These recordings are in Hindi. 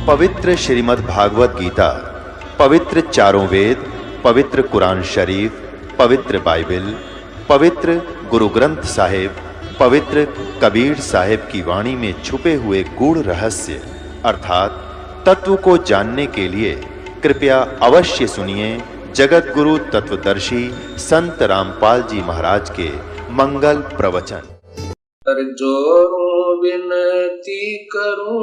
पवित्र श्रीमद् भागवत गीता, पवित्र चारों वेद, पवित्र कुरान शरीफ, पवित्र बाइबल, पवित्र गुरु ग्रंथ साहिब, पवित्र कबीर साहिब की वाणी में छुपे हुए गूढ़ रहस्य अर्थात तत्व को जानने के लिए कृपया अवश्य सुनिए जगत गुरु तत्वदर्शी संत रामपाल जी महाराज के मंगल प्रवचन। जोरों विनती करूं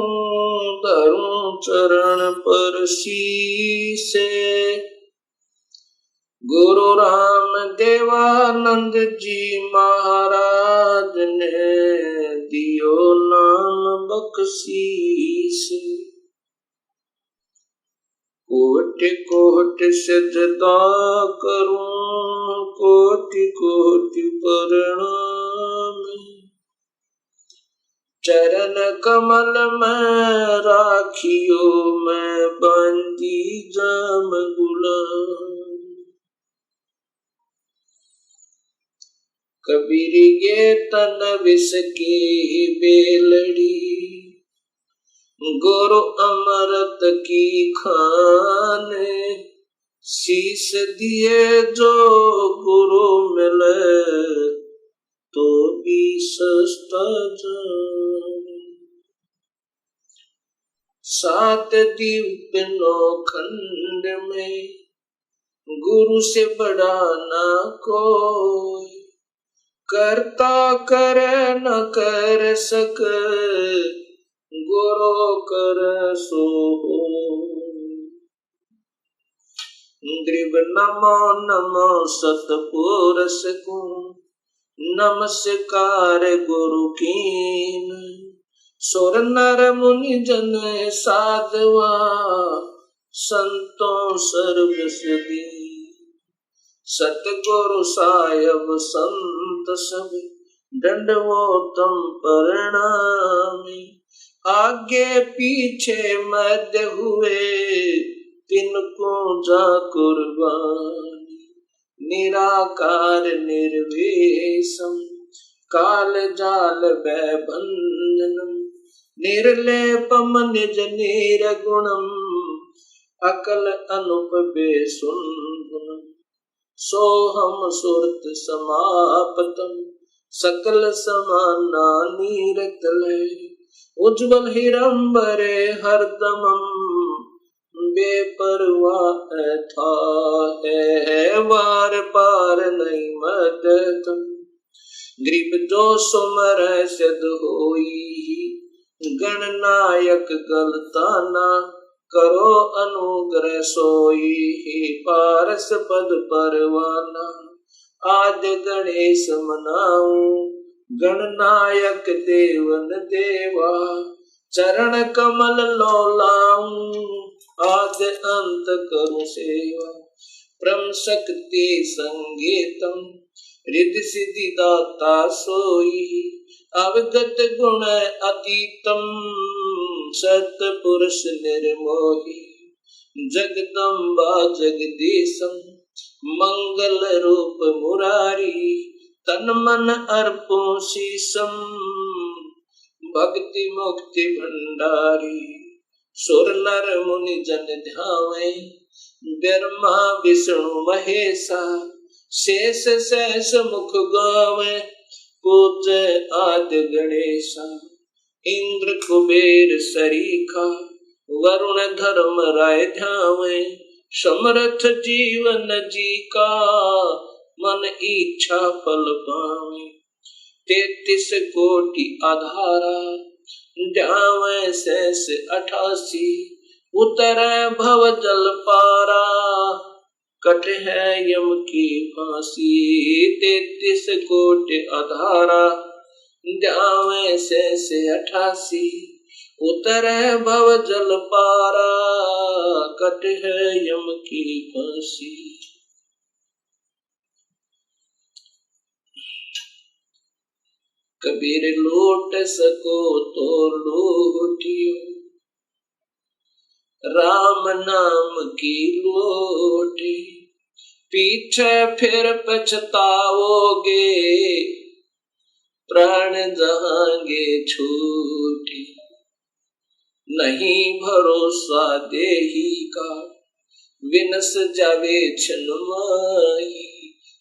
धरूं चरण पर शीसे। गुरु राम देवानंद जी महाराज ने दियो नाम बख्शीस। कोटि कोटि सजदा करूं कोटि कोटि प्रणाम। चरण कमल में राखियो मैं बंदी जाम गुलाम। कबीर गे तन विष की बेलड़ी गुरु अमृत की खान। शीस दिए जो गुरु मिले तो भी सस्ता जान। सात दीप नौ खंड में गुरु से बड़ा ना कोई। करता कर न कर सक गुरु कर सो। ग्रीव नमो नमो सतपुरुष को नमस्कार गुरु कीन। सुर नर मुनि जन साधवा संतों सर्वस दी। सतगुरु साहिब संत सब दंडवोतम प्रणामी। आगे पीछे मध्य हुए तिनको जा कुर्बानी। निराकार निर्वेशम काल जाल भंजनम। निर्लेपम निज निर्गुणम अकल अनुप बेसुंदनम। सोहम सुरत समापतम सकल समाना नीरतलय। उज्ज्वल हिरंबरे हरदमम बेपरवाह था है वार पार नहीं मदतम। ग्रीब जो सुमर सिद्ध होई गणनायक गलताना। करो अनुग्रह सोई पारस पद परवाना। आज गणेश मनाऊं गणनायक देवन देवा। चरण कमल लोलाऊं आद अंत करूं सेवा। परम शक्ति संगीतम रिद्धि सिद्धि दाता सोई। अवगत गुण अतीतम सतपुरुष निर्मोही। जगदम्बा जगदीशम मंगल रूप मुरारी। तन मन अर्पो शीसम भक्ति मुक्ति भंडारी। सुर नर मुनि जन ध्यावे ब्रह्मा विष्णु महेशा। शेष सहस मुख गावे पूज्य आदि गणेशा। इंद्र कुबेर सरीखा वरुण धर्म राय ध्यावे। समर्थ जीवन जी का मन इच्छा फल पावे। 33 कोटि आधारा ध्यावे शेष 88। उतर भव जल पारा कट है यम की फांसी। 33 कोटि आधारा ध्यावे शेष 88। उतर भव जल पारा कट है यम की फांसी। कबीर लूट सको तो लूटियो राम नाम की लोटी। पीछे फिर पछताओगे प्राण जहांगे छूटे। नहीं भरोसा देही का, विनस जावे छन माही।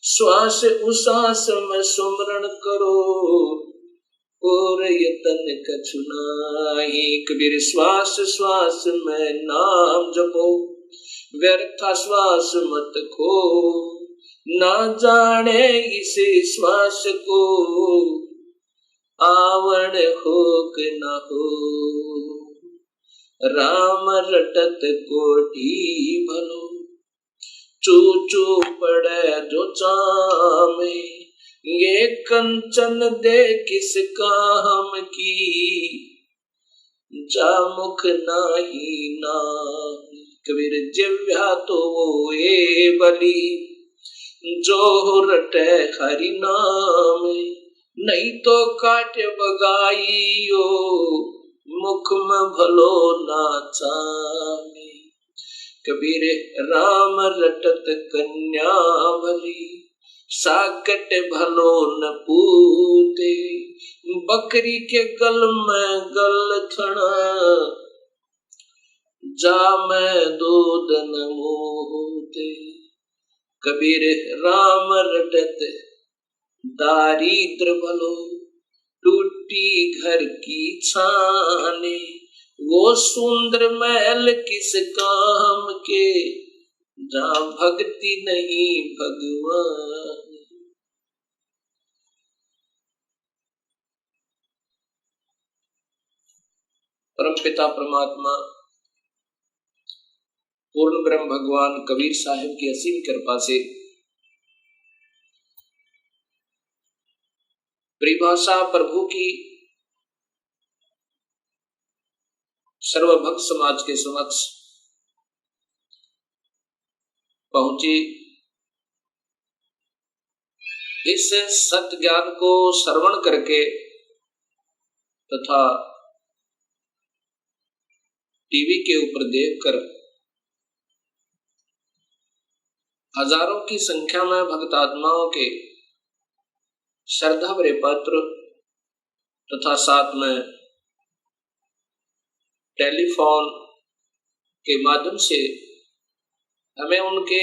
श्वास उसास में सुमरण करो, और यतन कछु नाही। कबीर श्वास श्वास में नाम जपो, व्यर्था श्वास मत खो। ना जाने इसे श्वास को, आवण हो कि न हो। राम रटत कोटि भलो, चू चू पड़े जो चामे। ये कंचन दे किस काम की, जा मुख नाही नामी। कबीर जिव्या तो वो ये बली, जो रटे हरि नाम। नहीं तो काट बगाइयो, मुख में भलो ना चामे। कबीर राम रटत कन्या भली, साकट भलो न पूते। बकरी के गल में गल थना, जा में दूध न मोहते। कबीर राम रटत दारिद्र भलो, टूटी घर की छाने। वो सुंदर महल किस काम के, जहाँ भक्ति नहीं भगवान। परमपिता परमात्मा पूर्ण ब्रह्म भगवान कबीर साहिब की असीम कृपा से परिभाषा प्रभु की सर्वभक्त समाज के समक्ष पहुंची। इस सत्य ज्ञान को श्रवण करके तथा टीवी के ऊपर देखकर हजारों की संख्या में भक्त आत्माओं के श्रद्धा भरे पत्र तथा साथ में टेलीफोन के माध्यम से हमें उनके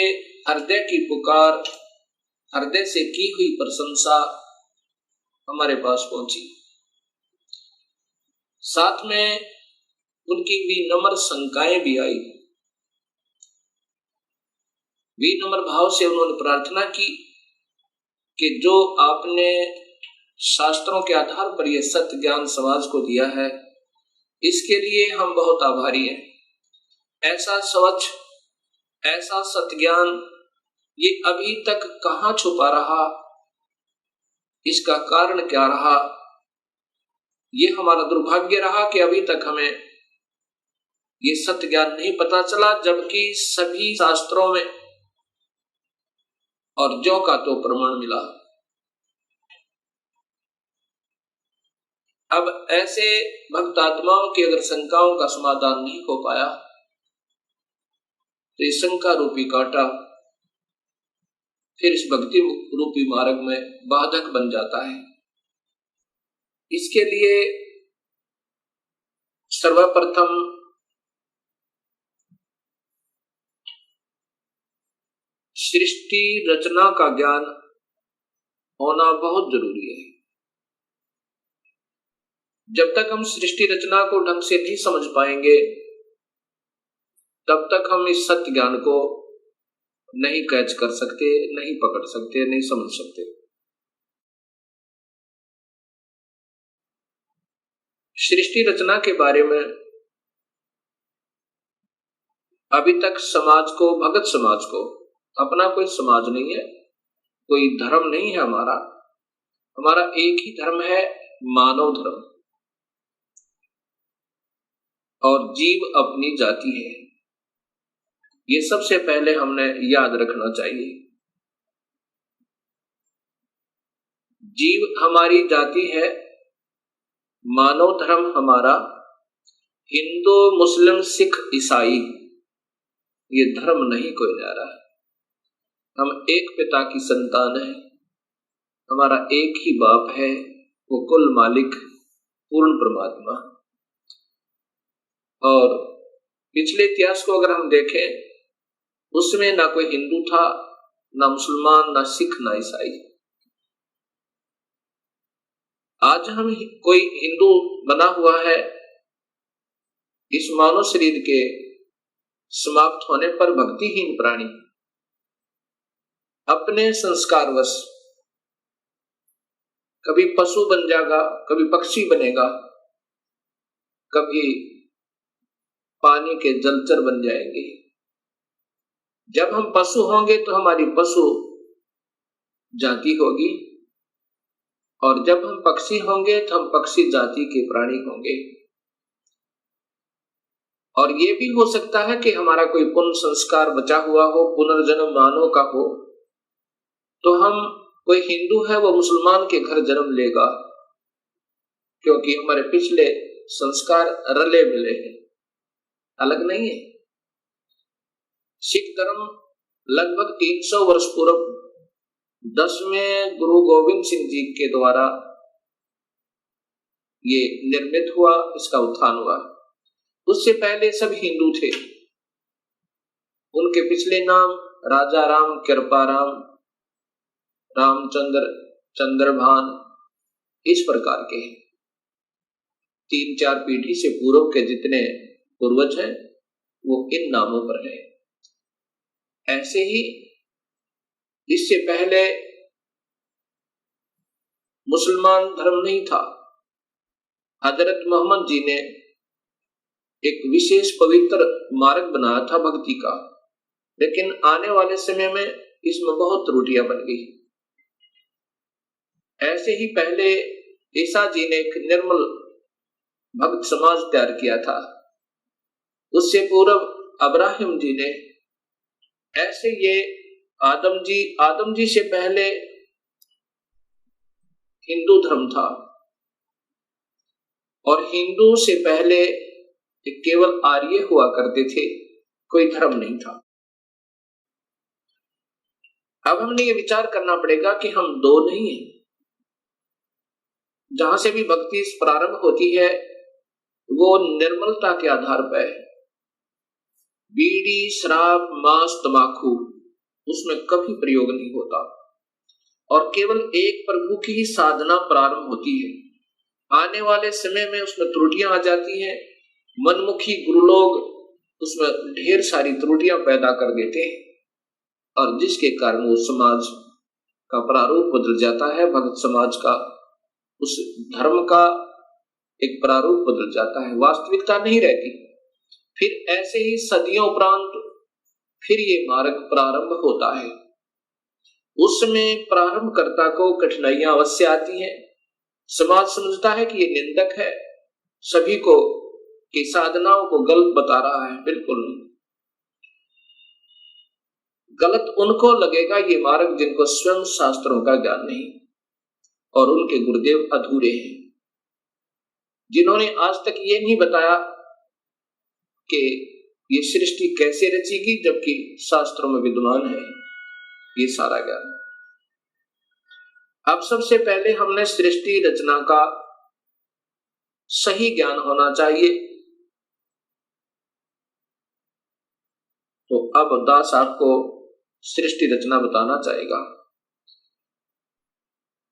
हृदय की पुकार, हृदय से की हुई प्रशंसा हमारे पास पहुंची। साथ में उनकी विनम्र शंकाएं भी आई। विनम्र भाव से उन्होंने प्रार्थना की कि जो आपने शास्त्रों के आधार पर यह सत्य ज्ञान समाज को दिया है, इसके लिए हम बहुत आभारी हैं। ऐसा स्वच्छ, ऐसा सत्य ज्ञान ये अभी तक कहां छुपा रहा, इसका कारण क्या रहा? ये हमारा दुर्भाग्य रहा कि अभी तक हमें ये सत्य ज्ञान नहीं पता चला, जबकि सभी शास्त्रों में और ज्यों का तो प्रमाण मिला। अब ऐसे भक्त आत्माओं की अगर शंकाओं का समाधान नहीं हो पाया तो इस शंका रूपी कांटा फिर इस भक्ति रूपी मार्ग में बाधक बन जाता है। इसके लिए सर्वप्रथम सृष्टि रचना का ज्ञान होना बहुत जरूरी है। जब तक हम सृष्टि रचना को ढंग से नहीं समझ पाएंगे, तब तक हम इस सत्य ज्ञान को नहीं कैच कर सकते, नहीं पकड़ सकते, नहीं समझ सकते। सृष्टि रचना के बारे में अभी तक समाज को, भगत समाज को, अपना कोई समाज नहीं है, कोई धर्म नहीं है हमारा एक ही धर्म है, मानव धर्म, और जीव अपनी जाति है। ये सबसे पहले हमने याद रखना चाहिए। जीव हमारी जाति है, मानव धर्म हमारा, हिंदू मुस्लिम सिख ईसाई ये धर्म नहीं कोई न्यारा है। हम एक पिता की संतान हैं, हमारा एक ही बाप है, वो कुल मालिक पूर्ण परमात्मा। और पिछले इतिहास को अगर हम देखें, उसमें ना कोई हिंदू था, ना मुसलमान, ना सिख, ना ईसाई। आज हम कोई हिंदू बना हुआ है, इस मानव शरीर के समाप्त होने पर भक्तिहीन प्राणी अपने संस्कारवश कभी पशु बन जाएगा, कभी पक्षी बनेगा, कभी पानी के जलचर बन जाएंगे। जब हम पशु होंगे तो हमारी पशु जाति होगी, और जब हम पक्षी होंगे तो हम पक्षी जाति के प्राणी होंगे। और ये भी हो सकता है कि हमारा कोई पुण्य संस्कार बचा हुआ हो, पुनर्जन्म मानव का हो, तो हम, कोई हिंदू है वो मुसलमान के घर जन्म लेगा, क्योंकि हमारे पिछले संस्कार रले मिले हैं, अलग नहीं है। सिख धर्म लगभग 300 वर्ष पूर्व 10वें गुरु गोविंद सिंह जी के द्वारा ये निर्मित हुआ, इसका उत्थान हुआ। उससे पहले सब हिंदू थे। उनके पिछले नाम राजा राम, कृपाराम, रामचंद्र, चंद्रभान, इस प्रकार के 3-4 पीढ़ी से पूर्व के जितने पूर्वज हैं वो इन नामों पर है। ऐसे ही इससे पहले मुसलमान धर्म नहीं था। हजरत मोहम्मद जी ने एक विशेष पवित्र मार्ग बनाया था भक्ति का, लेकिन आने वाले समय में इसमें बहुत त्रुटियां बन गई। ऐसे ही पहले ईसा जी ने एक निर्मल भक्त समाज तैयार किया था, उससे पूर्व अब्राहिम जी ने, ऐसे ये आदम जी से पहले हिंदू धर्म था, और हिंदू से पहले केवल आर्य हुआ करते थे, कोई धर्म नहीं था। अब हमने ये विचार करना पड़ेगा कि हम दो नहीं हैं। जहां से भी भक्ति प्रारंभ होती है वो निर्मलता के आधार पर है। बीड़ी, शराब, मांस, तंबाकू उसमें कभी प्रयोग नहीं होता, और केवल एक प्रभु की ही साधना प्रारंभ होती है। आने वाले समय में उसमें त्रुटियां आ जाती हैं। मनमुखी गुरु लोग उसमें ढेर सारी त्रुटियां पैदा कर देते हैं, और जिसके कारण वो समाज का प्रारूप बदल जाता है, भक्त समाज का, उस धर्म का एक प्रारूप बदल जाता है, वास्तविकता नहीं रहती। फिर ऐसे ही सदियों उपरांत फिर ये मार्ग प्रारंभ होता है। उसमें प्रारंभकर्ता को कठिनाइयां अवश्य आती हैं। समाज समझता है कि ये निंदक है, सभी को की साधनाओं को गलत बता रहा है। बिल्कुल नहीं, गलत उनको लगेगा ये मार्ग जिनको स्वयं शास्त्रों का ज्ञान नहीं, और उनके गुरुदेव अधूरे हैं, जिन्होंने आज तक ये नहीं बताया कि ये सृष्टि कैसे रचेगी, जबकि शास्त्रों में विद्यमान है ये सारा ज्ञान। अब सबसे पहले हमने सृष्टि रचना का सही ज्ञान होना चाहिए। तो अब दास आपको सृष्टि रचना बताना चाहेगा।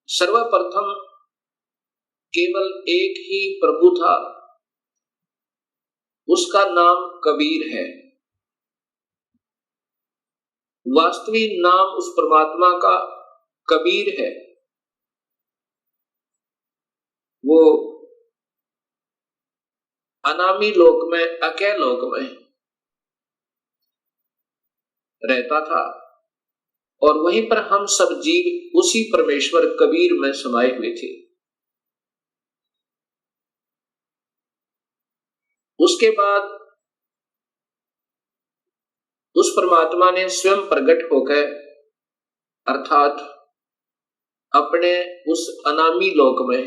सर्वप्रथम केवल एक ही प्रभु था, उसका नाम कबीर है। वास्तविक नाम उस परमात्मा का कबीर है। वो अनामी लोक में, अकय लोक में रहता था, और वहीं पर हम सब जीव उसी परमेश्वर कबीर में समाये हुए थे। उसके बाद उस परमात्मा ने स्वयं प्रकट होकर, अर्थात अपने उस अनामी लोक में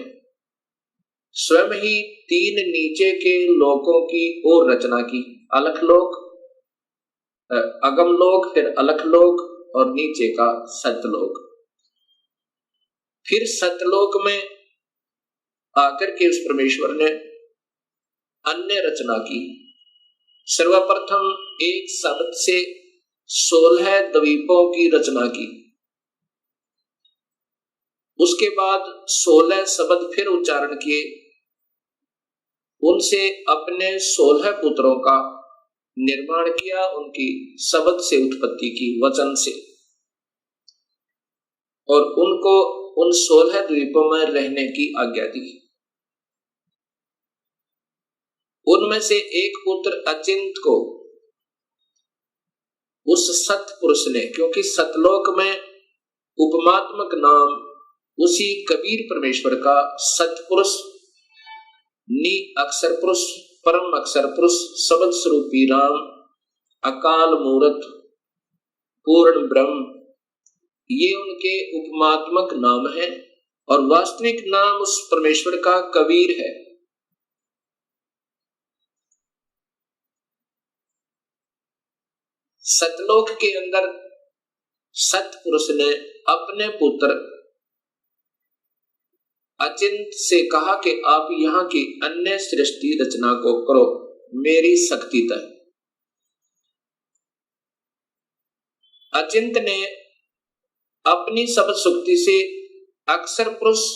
स्वयं ही 3 नीचे के लोकों की और रचना की। अलख लोक, अगम लोक, फिर अलख लोक, और नीचे का सतलोक। फिर सतलोक में आकर के उस परमेश्वर ने अन्य रचना की, सर्वप्रथम एक शब्द से 16 द्वीपों की रचना की। उसके बाद 16 शब्द फिर उच्चारण किए, उनसे अपने 16 पुत्रों का निर्माण किया, उनकी शब्द से उत्पत्ति की, वचन से, और उनको उन 16 द्वीपों में रहने की आज्ञा दी। उनमें से एक पुत्र अचिंत को उस सतपुरुष ने, क्योंकि सतलोक में उपमात्मक नाम उसी कबीर परमेश्वर का सतपुरुष, नि अक्षर पुरुष, परम अक्षर पुरुष, शब्द स्वरूपी राम, अकाल मूरत, पूर्ण ब्रह्म, ये उनके उपमात्मक नाम है, और वास्तविक नाम उस परमेश्वर का कबीर है। सतलोक के अंदर सतपुरुष ने अपने पुत्र अचिंत से कहा कि आप यहाँ की अन्य सृष्टि रचना को करो, मेरी शक्ति तक। अचिंत ने अपनी शब्द शक्ति से अक्षर पुरुष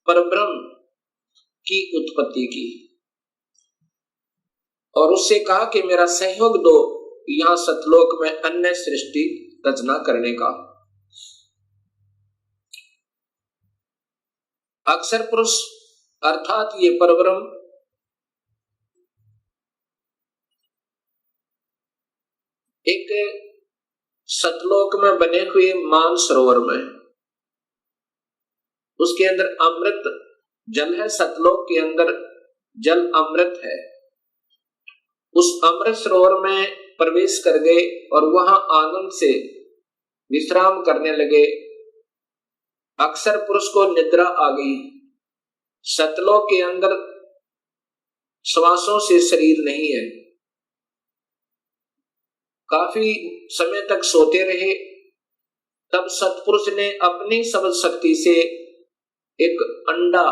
परब्रह्म की उत्पत्ति की और उससे कहा कि मेरा सहयोग दो यहाँ सतलोक में अन्य सृष्टि रचना करने का। अक्षर पुरुष अर्थात ये परब्रह्म एक सतलोक में बने हुए मान सरोवर में, उसके अंदर अमृत जल है, सतलोक के अंदर जल अमृत है। उस अमृत सरोवर में प्रवेश कर गए और वहां आनंद से विश्राम करने लगे। अक्षर पुरुष को निद्रा आ गई। सतलोक के अंदर श्वासों से शरीर नहीं है। काफी समय तक सोते रहे। तब सतपुरुष ने अपनी शब्द शक्ति से एक अंडा,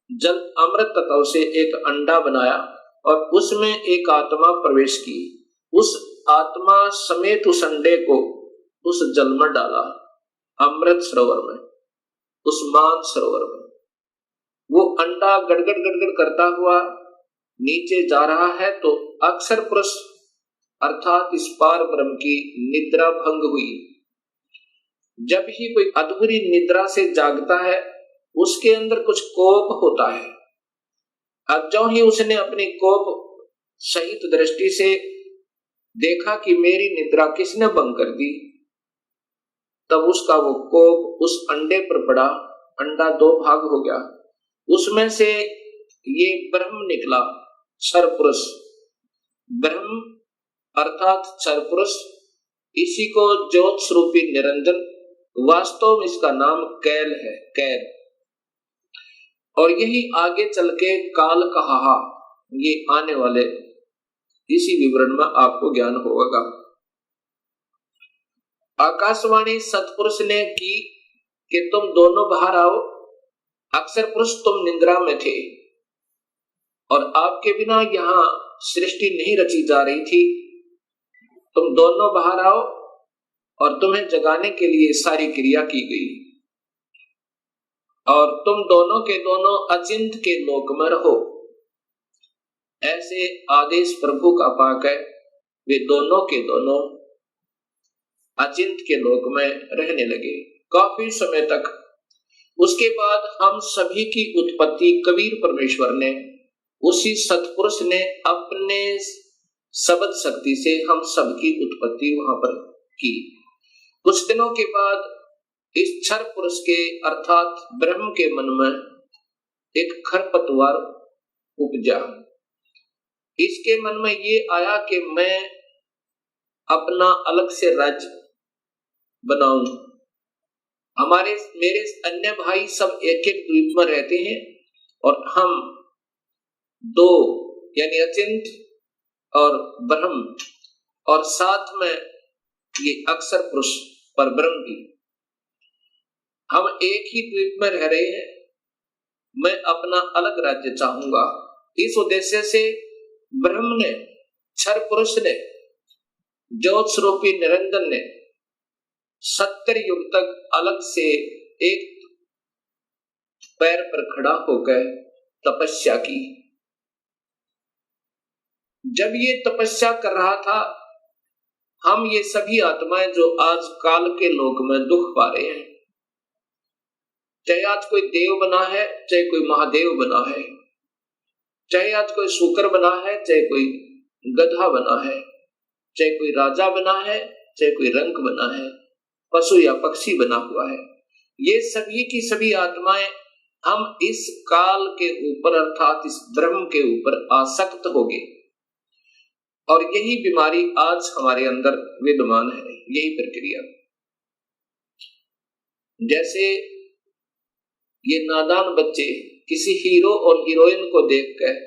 जल अमृत तत्व से एक अंडा बनाया और उसमें एक आत्मा प्रवेश की। उस आत्मा समेत उस अंडे को उस जल में डाला, अमृत सरोवर में, उस मान सरोवर में। वो अंडा गड़गड़ गड़गड़ करता हुआ नीचे जा रहा है तो अक्षर पुरुष अर्थात इस पार ब्रह्म की निद्रा भंग हुई। जब ही कोई अधूरी निद्रा से जागता है उसके अंदर कुछ कोप होता है। अब जो ही उसने अपनी कोप सहित दृष्टि से देखा कि मेरी निद्रा किसने भंग कर दी, तब उसका वो कोप उस अंडे पर पड़ा। अंडा दो भाग हो गया। उसमें से ये ब्रह्म निकला, क्षर पुरुष। ब्रह्म अर्थात क्षर पुरुष, इसी को ज्योत स्वरूपी निरंजन, वास्तव में इसका नाम कैल है, कैल। और यही आगे चल के काल कहा, ये आने वाले इसी विवरण में आपको ज्ञान होगा। आकाशवाणी सतपुरुष ने की कि तुम दोनों बाहर आओ। अक्षर पुरुष तुम निद्रा में थे और आपके बिना यहाँ सृष्टि नहीं रची जा रही थी। तुम दोनों बाहर आओ और तुम्हें जगाने के लिए सारी क्रिया की गई और तुम दोनों के दोनों अचिंत के लोक में रहो। ऐसे आदेश प्रभु का पाक है। वे दोनों के दोनों अचिंत के लोक में रहने लगे काफी समय तक। उसके बाद हम सभी की उत्पत्ति कबीर परमेश्वर ने, उसी सतपुरुष ने अपने शब्द शक्ति से हम सबकी उत्पत्ति वहां पर की। कुछ दिनों के बाद इस क्षर पुरुष के अर्थात ब्रह्म के मन में एक खरपतवार उपजा। इसके मन में ये आया कि मैं अपना अलग से राज्य बनाऊं। मेरे अन्य भाई सब एक एक द्वीप में रहते हैं और हम दो यानी अचिंत और ब्रह्म और साथ में ये अक्षर पुरुष पर ब्रह्म भी, हम एक ही द्वीप में रह रहे हैं। मैं अपना अलग राज्य चाहूंगा। इस उद्देश्य से ब्रह्म ने क्षर पुरुष ने, ज्योत स्वरूपी निरंजन ने 70 युग तक अलग से एक पैर पर खड़ा होकर तपस्या की। जब ये तपस्या कर रहा था, हम ये सभी आत्माएं जो आज काल के लोक में दुख पा रहे हैं, चाहे आज कोई देव बना है, चाहे कोई महादेव बना है, चाहे आज कोई शूकर बना है, चाहे कोई गधा बना है, चाहे कोई राजा बना है, चाहे कोई रंक बना है, पशु या पक्षी बना हुआ है, ये सभी की सभी आत्माएं हम इस काल के ऊपर अर्थात इस ब्रह्म के ऊपर आसक्त हो गए। और यही बीमारी आज हमारे अंदर विद्यमान है, यही प्रक्रिया। जैसे ये नादान बच्चे किसी हीरो और हीरोइन को देखकर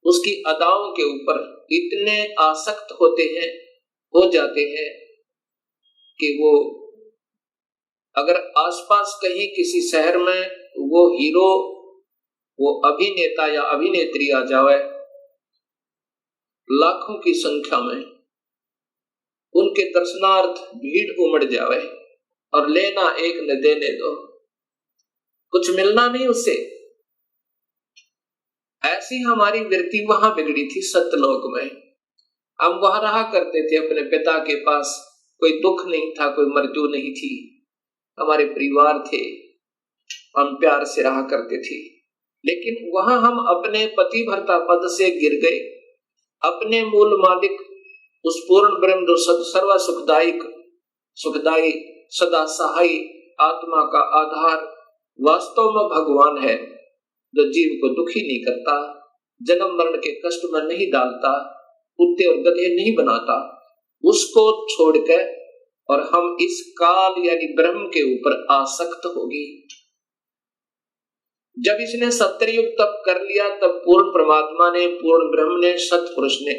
उसकी अदाओं के ऊपर इतने आसक्त हो जाते हैं कि वो अगर आसपास कहीं किसी शहर में वो हीरो, वो अभिनेता या अभिनेत्री आ जाए, लाखों की संख्या में उनके दर्शनार्थ भीड़ उमड़ जाए और लेना एक न देने दो, कुछ मिलना नहीं उससे। ऐसी हमारी वृत्ति वहां बिगड़ी थी सत्यलोक में। हम वहां रहा करते थे अपने पिता के पास, कोई दुख नहीं था, कोई मृत्यु नहीं थी, हमारे परिवार थे, हम प्यार से रहा करते थे। लेकिन वहां हम अपने पति भर्ता पद से गिर गए, अपने मूल मालिक उस पूर्ण ब्रह्म जो सर्व सुखदायी सदा सहाय आत्मा का आधार वास्तव में भगवान है, जो जीव को दुखी नहीं करता, जन्म मरण के कष्ट में नहीं डालता, कुत्ते और गधे नहीं बनाता, उसको छोड़कर और हम इस काल यानी ब्रह्म के ऊपर आसक्त हो गए। जब इसने 70 युग तप कर लिया, तब पूर्ण परमात्मा ने, पूर्ण ब्रह्म ने, सतपुरुष ने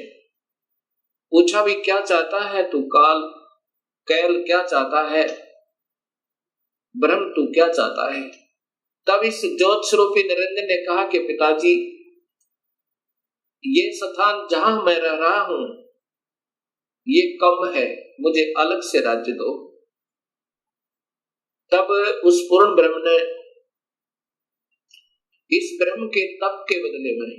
पूछा भी क्या चाहता है तू कैल क्या चाहता है, ब्रह्म तू क्या चाहता है। तब इस ज्योत स्वरूपी निरंजन ने कहा कि पिताजी, ये स्थान जहां मैं रह रहा हूं ये कम है, मुझे अलग से राज्य दो। तब उस पूर्ण ब्रह्म ने इस ब्रह्म के तप के बदले में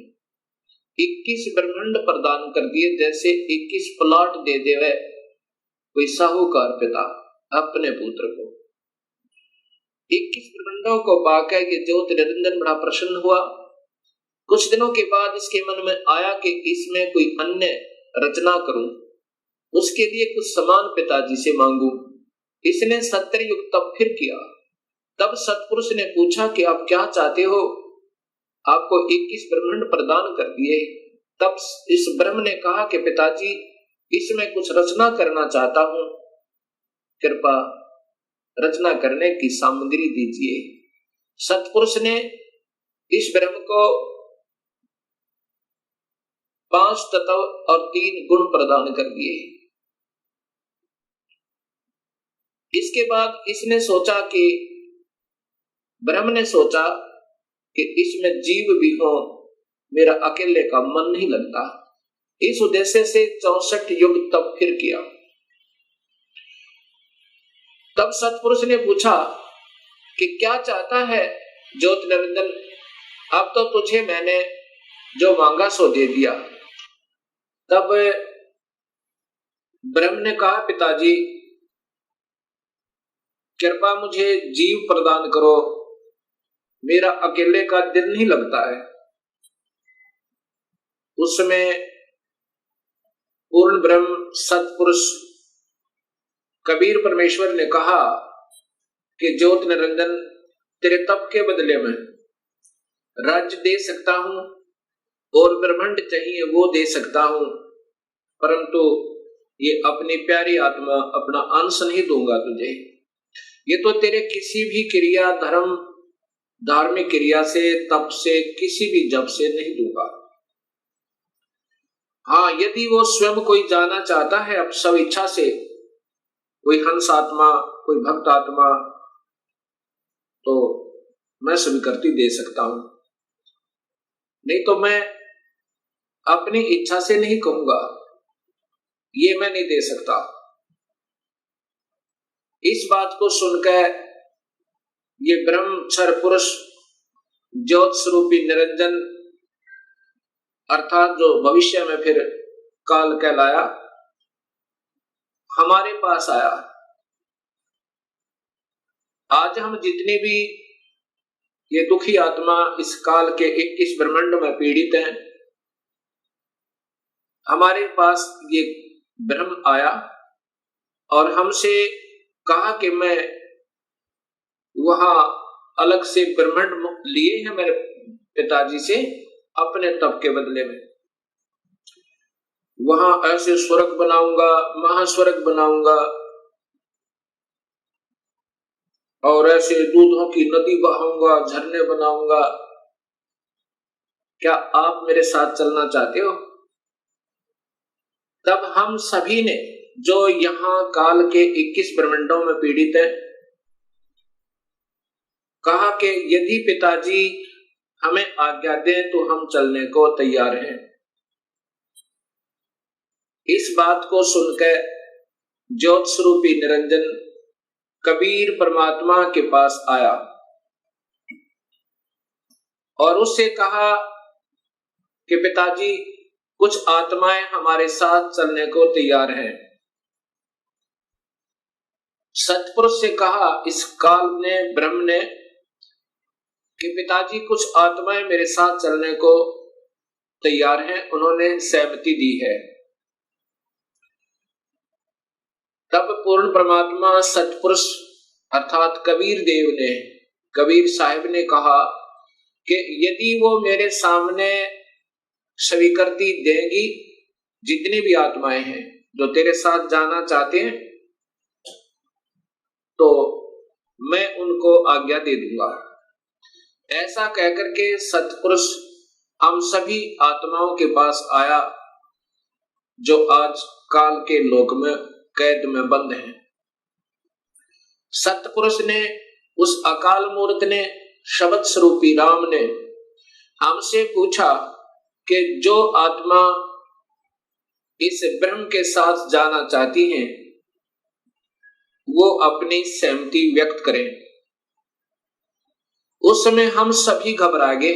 21 ब्रह्मांड प्रदान कर दिए, जैसे 21 प्लॉट दे देवे कोई साहूकार पिता अपने पुत्र को। 21 ब्रह्मांडों को पाकर ये ज्योत निरंजन बड़ा प्रसन्न हुआ। कुछ दिनों के बाद इसके मन में आया कि इसमें कोई अन्य रचना करूं, उसके लिए कुछ समान पिताजी से मांगू। इसने 70 युग तप फिर किया। तब सतपुरुष ने पूछा कि आप क्या चाहते हो, आपको 21 ब्रह्मांड प्रदान कर दिए। तब इस ब्रह्म ने कहा कि पिताजी, इसमें कुछ रचना करना चाहता हूं, कृपा रचना करने की सामग्री दीजिए। सतपुरुष ने इस ब्रह्म को 5 तत्व और 3 गुण प्रदान कर दिए। इसके बाद इसने सोचा कि ब्रह्म ने सोचा कि इसमें जीव भी हो, मेरा अकेले का मन नहीं लगता। इस उद्देश्य से 64 युग तप फिर किया। तब सतपुरुष ने पूछा कि क्या चाहता है ज्योत निरंजन, अब तो तुझे मैंने जो मांगा सो दे दिया। तब ब्रह्म ने कहा, पिताजी कृपा मुझे जीव प्रदान करो, मेरा अकेले का दिल नहीं लगता है। उस समय पूर्ण ब्रह्म सतपुरुष कबीर परमेश्वर ने कहा कि ज्योत निरंजन, तेरे तप के बदले में राज्य दे सकता हूं और ब्रह्मांड चाहिए वो दे सकता हूं, परंतु ये अपनी प्यारी आत्मा, अपना अंश नहीं दूंगा तुझे। ये तो तेरे किसी भी क्रिया, धर्म, धार्मिक क्रिया से, तप से, किसी भी जप से नहीं दूंगा। हाँ, यदि वो स्वयं कोई जाना चाहता है अब सब इच्छा से, कोई हंस आत्मा, कोई भक्त आत्मा, तो मैं स्वीकृति दे सकता हूं, नहीं तो मैं अपनी इच्छा से नहीं कहूंगा ये मैं नहीं दे सकता। इस बात को सुनकर ये ब्रह्मक्षर पुरुष ज्योत स्वरूपी निरंजन अर्थात जो भविष्य में फिर काल कहलाया, हमारे पास आया। आज हम जितने भी ये दुखी आत्मा इस काल के 21 ब्रह्मांड में पीड़ित हैं, हमारे पास ये ब्रह्म आया और हमसे कहा कि मैं वहां अलग से ब्रह्मांड लिए हैं मेरे पिताजी से अपने तप के बदले में। वहां ऐसे स्वर्ग बनाऊंगा, महास्वर्ग बनाऊंगा और ऐसे दूधों की नदी बहाऊंगा, झरने बनाऊंगा। क्या आप मेरे साथ चलना चाहते हो? तब हम सभी ने जो यहां काल के 21 ब्रह्मांडों में पीड़ित हैं, कहा कि यदि पिताजी हमें आज्ञा दें तो हम चलने को तैयार हैं। इस बात को सुनकर ज्योत स्वरूपी निरंजन कबीर परमात्मा के पास आया और उससे कहा कि पिताजी कुछ आत्माएं हमारे साथ चलने को तैयार हैं। सतपुरुष से कहा इस काल ने ब्रह्म ने कि पिताजी कुछ आत्माएं मेरे साथ चलने को तैयार हैं, उन्होंने सहमति दी है। तब पूर्ण परमात्मा सतपुरुष अर्थात कबीर देव ने, कबीर साहिब ने कहा कि यदि वो मेरे सामने स्वीकृति देंगी, जितनी भी आत्माएं हैं जो तेरे साथ जाना चाहते हैं, तो मैं उनको आज्ञा दे दूंगा। ऐसा कहकर के सतपुरुष हम सभी आत्माओं के पास आया जो आज काल के लोक में कैद में बंद हैं। सतपुरुष ने, उस अकाल मूर्त ने, शब्द स्वरूपी राम ने हमसे पूछा कि जो आत्मा इस ब्रह्म के साथ जाना चाहती हैं वो अपनी सहमति व्यक्त करें। उस समय हम सभी घबरा गए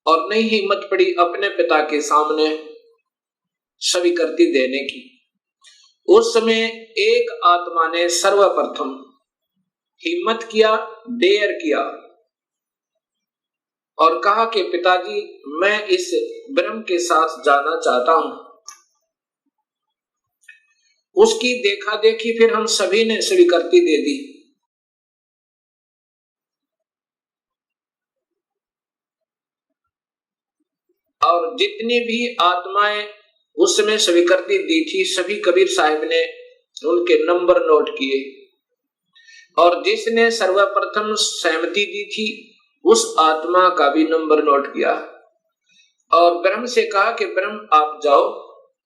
और नहीं हिम्मत पड़ी अपने पिता के सामने स्वीकृति देने की। उस समय एक आत्मा ने सर्वप्रथम हिम्मत किया, डेयर किया और कहा कि पिताजी मैं इस ब्रह्म के साथ जाना चाहता हूं। उसकी देखा देखी फिर हम सभी ने स्वीकृति दे दी। और जितनी भी आत्माएं उस समय स्वीकृति दी थी, सभी कबीर साहिब ने उनके नंबर नोट किए और जिसने सर्वप्रथम सहमति दी थी उस आत्मा का भी नंबर नोट किया और ब्रह्म से कहा कि ब्रह्म आप जाओ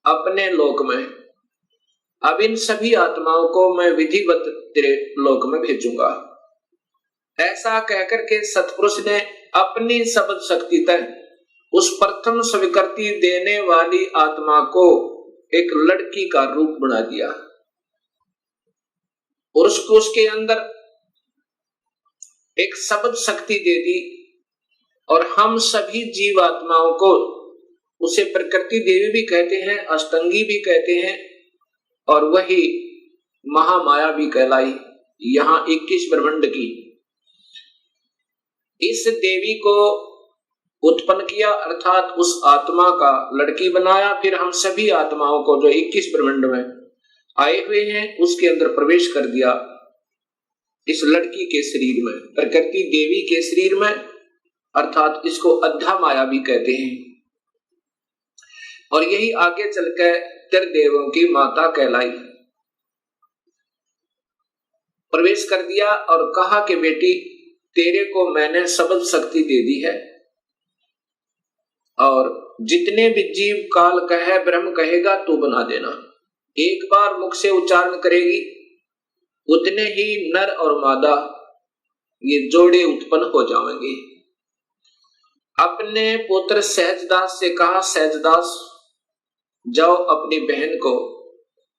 अपने लोक में, अब इन सभी आत्माओं को मैं विधिवत तेरे लोक में भेजूंगा। ऐसा कहकर के सतपुरुष ने अपनी शब्द शक्ति तक उस प्रथम स्वीकृति देने वाली आत्मा को एक लड़की का रूप बना दिया और उसको उसके अंदर एक शब्द शक्ति दे दी और हम सभी जीवात्माओं को, उसे प्रकृति देवी भी कहते हैं, अष्टंगी भी कहते हैं और वही महामाया भी कहलाई यहां 21 ब्रह्मांड की। इस देवी को उत्पन्न किया अर्थात उस आत्मा का लड़की बनाया। फिर हम सभी आत्माओं को जो 21 ब्रह्मांड में आए हुए हैं उसके अंदर प्रवेश कर दिया, इस लड़की के शरीर में, प्रकृति देवी के शरीर में, अर्थात इसको अध्या माया भी कहते हैं और यही आगे चलकर त्रिदेवों की माता कहलाई। प्रवेश कर दिया और कहा कि बेटी तेरे को मैंने शब्द शक्ति दे दी है और जितने भी जीव काल कहे ब्रह्म कहेगा तू बना देना। एक बार मुख से उच्चारण करेगी उतने ही नर और मादा ये जोड़े उत्पन्न हो जाएंगे। अपने पुत्र सहजदास से कहा सहजदास जाओ अपनी बहन को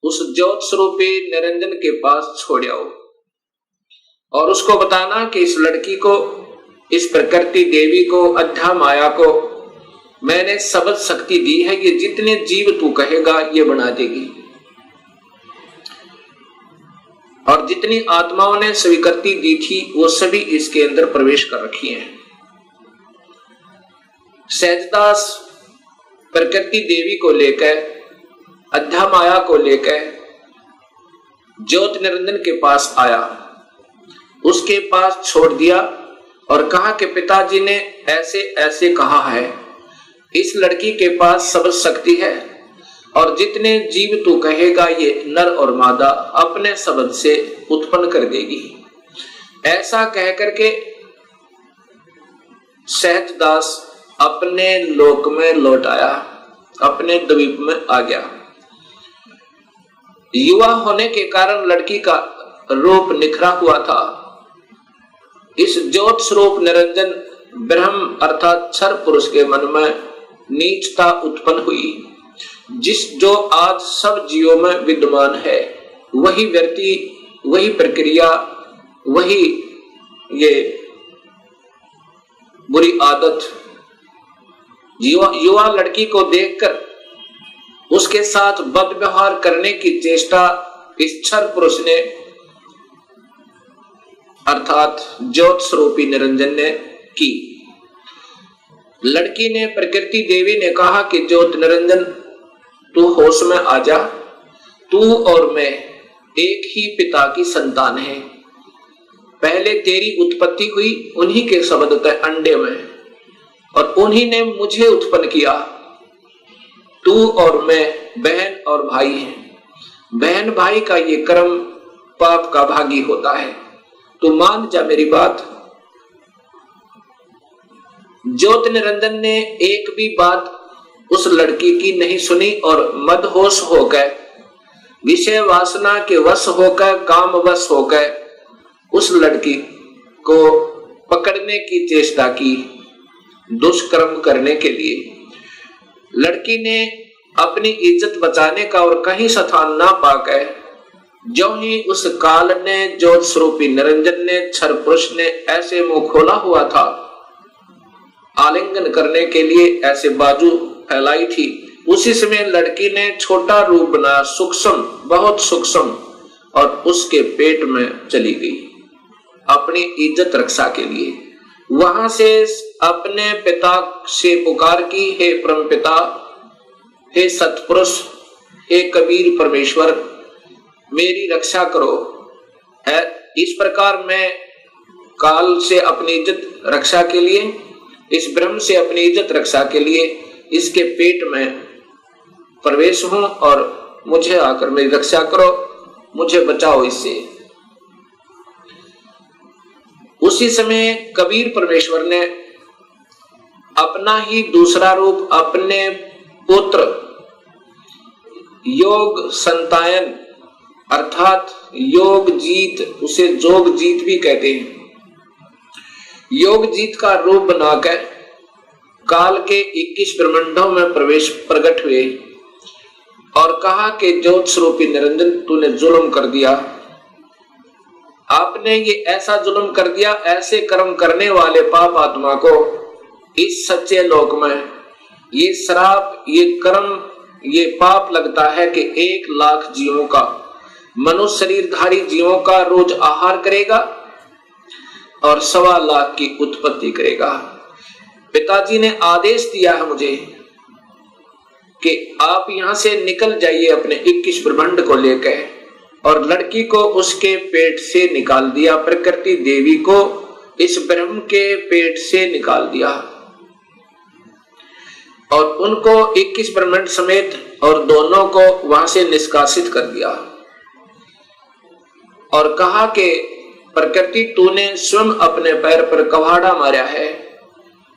उस ज्योत स्वरूपी निरंजन के पास छोड़ आओ और उसको बताना कि इस लड़की को, इस प्रकृति देवी को, अध्या माया को मैंने सबद शक्ति दी है, ये जितने जीव तू कहेगा ये बना देगी और जितनी आत्माओं ने स्वीकृति दी थी वो सभी इसके अंदर प्रवेश कर रखी हैं। सहजदास प्रकृति देवी को लेकर, अध्या माया को लेकर ज्योत निरंजन के पास आया, उसके पास छोड़ दिया और कहा कि पिताजी ने ऐसे ऐसे कहा है, इस लड़की के पास सब शक्ति है और जितने जीव तू कहेगा ये नर और मादा अपने शब्द से उत्पन्न कर देगी। ऐसा कह करके सहजदास अपने लोक में लौट आया, अपने द्वीप में आ गया। युवा होने के कारण लड़की का रूप निखरा हुआ था। इस ज्योत स्वरूप निरंजन ब्रह्म अर्थात क्षर पुरुष के मन में नीचता उत्पन्न हुई, जो आज सब जीवों में विद्यमान है। वही व्यक्ति, वही प्रक्रिया, वही ये बुरी आदत युवा लड़की को देखकर उसके साथ बदव्यवहार करने की चेष्टा इस क्षर पुरुष ने अर्थात ज्योत स्वरूपी निरंजन ने की। लड़की ने, प्रकृति देवी ने कहा कि ज्योत निरंजन तू होश में आ जा, तू और मैं एक ही पिता की संतान है। पहले तेरी उत्पत्ति हुई उन्हीं के शब्द अंडे में और उन्हीं ने मुझे उत्पन्न किया। तू और मैं बहन और भाई हैं। बहन भाई का ये कर्म पाप का भागी होता है, तू मान जा मेरी बात। ज्योत निरंजन ने एक भी बात उस लड़की की नहीं सुनी और मदहोश होकर, विषय वासना के वश होकर, काम वश होकर उस लड़की को पकड़ने की चेष्टा की, दुष्कर्म करने के लिए। लड़की ने अपनी इज्जत बचाने का और कहीं स्थान ना पाकर, जो ही उस काल ने, ज्योत स्वरूपी निरंजन ने, क्षर पुरुष ने ऐसे मुंह खोला हुआ था, आलिंगन करने के लिए ऐसे बाजू फैलाई थी, उसी समय लड़की ने छोटा रूप बनाया, सूक्ष्म, बहुत सूक्ष्म, और उसके पेट में चली गई अपनी इज्जत रक्षा के लिए। वहां से अपने पिता से पुकार की, हे परम पिता, हे सतपुरुष, हे कबीर परमेश्वर, मेरी रक्षा करो। इस प्रकार मैं काल से अपनी इज्जत रक्षा के लिए, इस ब्रह्म से अपनी इज्जत रक्षा के लिए इसके पेट में प्रवेश हूं और मुझे आकर मेरी रक्षा करो, मुझे बचाओ इससे। उसी समय कबीर परमेश्वर ने अपना ही दूसरा रूप अपने पुत्र योग संतायन अर्थात योग जीत, उसे जोग जीत भी कहते हैं, योग जीत का रूप बनाकर काल के 21 ब्रह्मांडों में प्रकट हुए और कहा कि ज्योत स्वरूपी निरंजन तूने जुल्म कर दिया, आपने ये ऐसा जुल्म कर दिया, ऐसे कर्म करने वाले पाप आत्मा को इस सच्चे लोक में ये श्राप, ये कर्म, ये पाप लगता है कि 1 लाख जीवों का, मनुष्य शरीरधारी जीवों का रोज आहार करेगा और 1.25 लाख की उत्पत्ति करेगा। पिताजी ने आदेश दिया है मुझे कि आप यहां से निकल जाइए अपने 21 ब्रह्मांड को लेकर, और लड़की को उसके पेट से निकाल दिया, प्रकृति देवी को इस ब्रह्म के पेट से निकाल दिया और उनको 21 ब्रह्मांड समेत और दोनों को वहां से निष्कासित कर दिया और कहा कि प्रकृति तूने स्वयं अपने पैर पर कवाड़ा मारा है,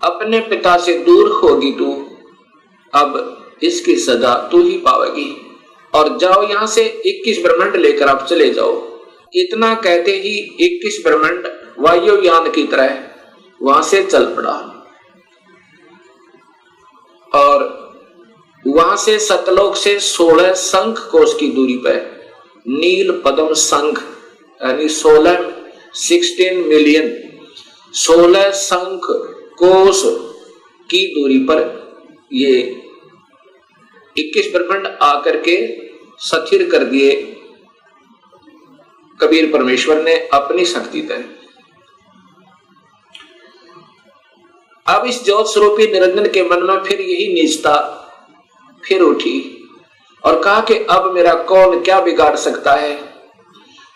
अपने पिता से दूर होगी तू, अब इसकी सजा तू ही पावेगी और जाओ यहां से 21 ब्रह्मांड लेकर आप चले जाओ। इतना कहते ही 21 ब्रह्मांड वायुयान की तरह वहां से चल पड़ा और वहां से सतलोक से 16 शंख कोश की दूरी पर नील पद्म शंख यानी 16 मिलियन 16 शंख कोश की दूरी पर ये 21 ब्रह्मांड आकर के स्थिर कर दिए कबीर परमेश्वर ने अपनी शक्ति तय। अब इस ज्योत स्वरूपी निरंजन के मन में फिर यही नीचता फिर उठी और कहा कि अब मेरा कौन क्या बिगाड़ सकता है,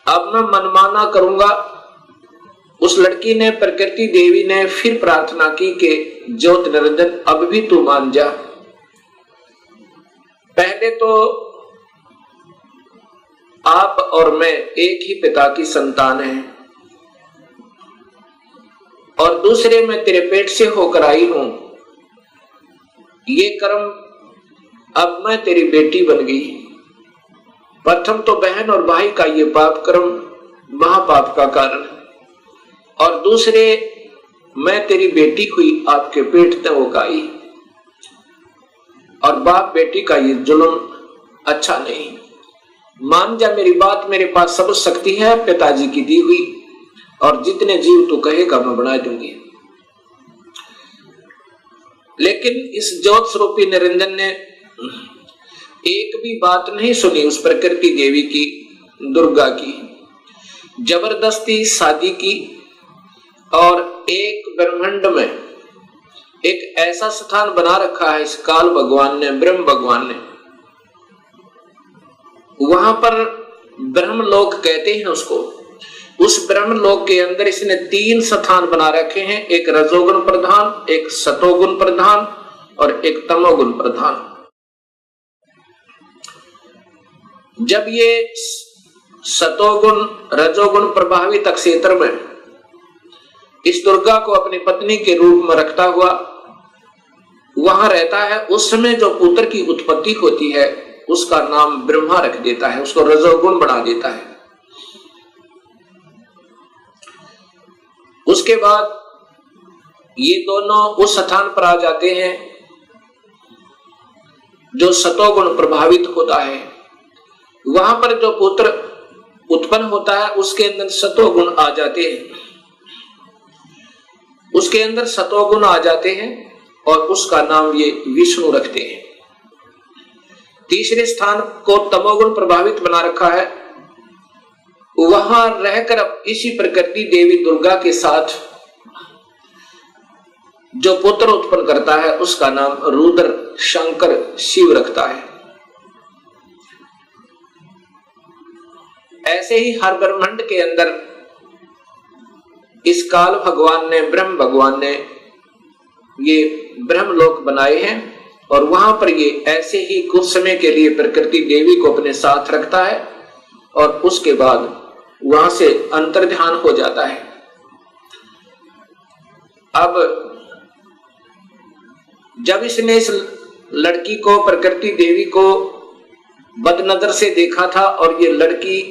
अब मैं मनमाना करूंगा। उस लड़की ने, प्रकृति देवी ने फिर प्रार्थना की कि ज्योत निरंजन अब भी तू मान जा। पहले तो आप और मैं एक ही पिता की संतान हैं और दूसरे मैं तेरे पेट से होकर आई हूं। ये कर्म अब मैं तेरी बेटी बन गई। प्रथम तो बहन और भाई का ये पाप कर्म महापाप का कारण, और दूसरे मैं तेरी बेटी हुई आपके पेट में होकर आई, और बाप बेटी का ये जुल्म अच्छा नहीं। मान जा मेरी बात, मेरे पास सब शक्ति है पिताजी की दी हुई, और जितने जीव तू कहेगा मैं बना दूंगी। लेकिन इस ज्योत स्वरूपी निरंजन ने एक भी बात नहीं सुनी उस प्रकृति देवी की, दुर्गा की। जबरदस्ती शादी की और एक ब्रह्मांड में एक ऐसा स्थान बना रखा है इस काल भगवान ने, ब्रह्म भगवान ने। वहां पर ब्रह्मलोक कहते हैं उसको। उस ब्रह्मलोक के अंदर इसने 3 स्थान बना रखे हैं, एक रजोगुण प्रधान, एक सतोगुण प्रधान और एक तमोगुण प्रधान। जब ये सतोगुण रजोगुण प्रभावित क्षेत्र में इस दुर्गा को अपनी पत्नी के रूप में रखता हुआ वहां रहता है, उस समय जो पुत्र की उत्पत्ति होती है उसका नाम ब्रह्मा रख देता है, उसको रजोगुण बना देता है। उसके बाद ये दोनों उस स्थान पर आ जाते हैं जो सतोगुण प्रभावित होता है। वहां पर जो पुत्र उत्पन्न होता है उसके अंदर सतोगुण आ जाते हैं, उसके अंदर सतोगुण आ जाते हैं और उसका नाम ये विष्णु रखते हैं। तीसरे स्थान को तमोगुण प्रभावित बना रखा है, वहां रहकर अब इसी प्रकृति देवी दुर्गा के साथ जो पुत्र उत्पन्न करता है उसका नाम रुद्र शंकर शिव रखता है। ऐसे ही हर ब्रह्मांड के अंदर इस काल भगवान ने, ब्रह्म भगवान ने ये ब्रह्मलोक बनाए हैं और वहां पर ये ऐसे ही कुछ समय के लिए प्रकृति देवी को अपने साथ रखता है और उसके बाद वहां से अंतर्ध्यान हो जाता है। अब जब इसने इस लड़की को, प्रकृति देवी को बदनजर से देखा था और ये लड़की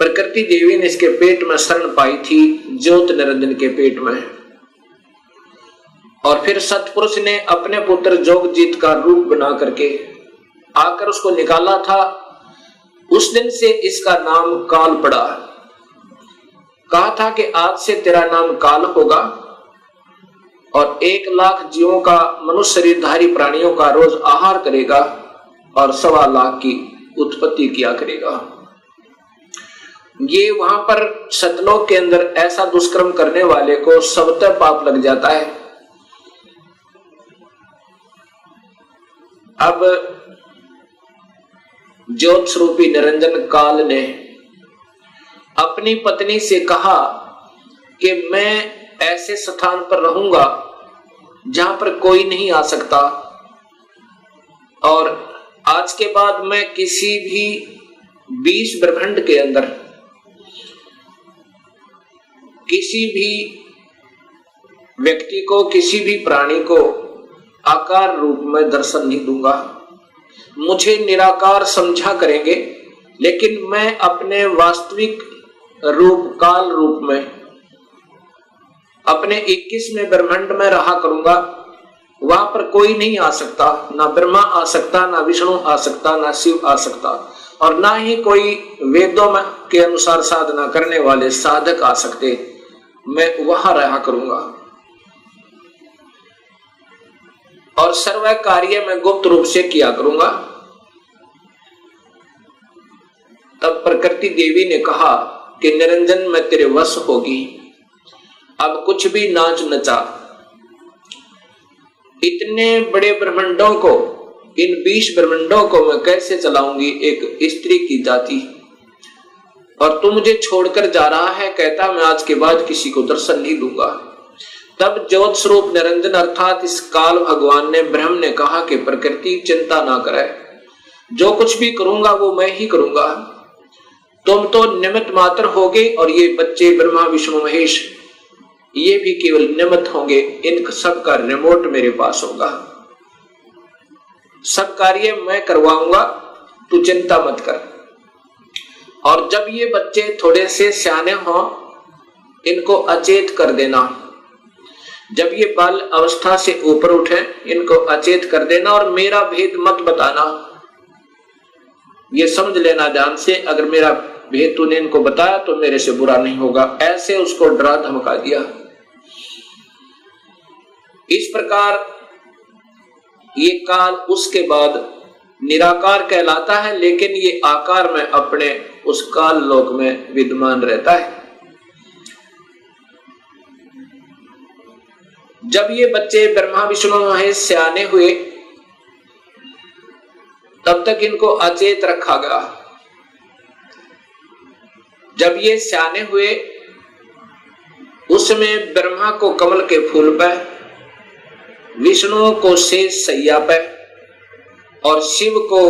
प्रकृति देवी ने इसके पेट में शरण पाई थी, ज्योत निरंजन के पेट में, और फिर सतपुरुष ने अपने पुत्र जोगजीत का रूप बना करके आकर उसको निकाला था। उस दिन से इसका नाम काल पड़ा। कहा था कि आज से तेरा नाम काल होगा और 1 लाख जीवों का, मनुष्य शरीरधारी प्राणियों का रोज आहार करेगा और 1.25 लाख की उत्पत्ति किया करेगा। ये वहां पर सतलोक के अंदर ऐसा दुष्कर्म करने वाले को सबतः पाप लग जाता है। अब ज्योत स्वरूपी निरंजन काल ने अपनी पत्नी से कहा कि मैं ऐसे स्थान पर रहूंगा जहां पर कोई नहीं आ सकता, और आज के बाद मैं किसी भी 20 ब्रह्मांड के अंदर किसी भी व्यक्ति को, किसी भी प्राणी को आकार रूप में दर्शन नहीं दूंगा। मुझे निराकार समझा करेंगे, लेकिन मैं अपने वास्तविक रूप, काल रूप में अपने 21वें ब्रह्मांड में रहा करूंगा वहां पर कोई नहीं आ सकता, ना ब्रह्मा आ सकता, ना विष्णु आ सकता, ना शिव आ सकता, और ना ही कोई वेदों में के अनुसार साधना करने वाले साधक आ सकते। मैं वहां रहा करूंगा और सर्व कार्य मैं गुप्त रूप से किया करूंगा। तब प्रकृति देवी ने कहा कि निरंजन मैं तेरे वश होगी, अब कुछ भी नाच नचा। इतने बड़े ब्रह्मांडों को, इन 20 ब्रह्मांडों को मैं कैसे चलाऊंगी एक स्त्री की जाति, और तू मुझे छोड़कर जा रहा है, कहता मैं आज के बाद किसी को दर्शन नहीं दूंगा। तब ज्योत स्वरूप निरंजन अर्थात इस काल भगवान ने, ब्रह्म ने कहा कि प्रकृति चिंता ना करे, जो कुछ भी करूंगा वो मैं ही करूंगा, तुम तो निमित्त मात्र होगे, और ये बच्चे ब्रह्मा विष्णु महेश ये भी केवल निमित्त होंगे, इन सब का रिमोट मेरे पास होगा, सब कार्य मैं करवाऊंगा, तू चिंता मत कर। और जब ये बच्चे थोड़े से सियाने हों, इनको अचेत कर देना, जब ये बाल अवस्था से ऊपर उठे इनको अचेत कर देना, और मेरा भेद मत बताना, ये समझ लेना ध्यान से, अगर मेरा भेद तूने इनको बताया तो मेरे से बुरा नहीं होगा, ऐसे उसको डरा धमका दिया। इस प्रकार ये काल उसके बाद निराकार कहलाता है, लेकिन ये आकार में अपने उस काल लोक में विद्यमान रहता है। जब ये बच्चे ब्रह्मा विष्णु महेश सियाने हुए, तब तक इनको अचेत रखा गया। जब ये सियाने हुए, उसमें ब्रह्मा को कमल के फूल पे, विष्णु को शेष सैया पे, और शिव को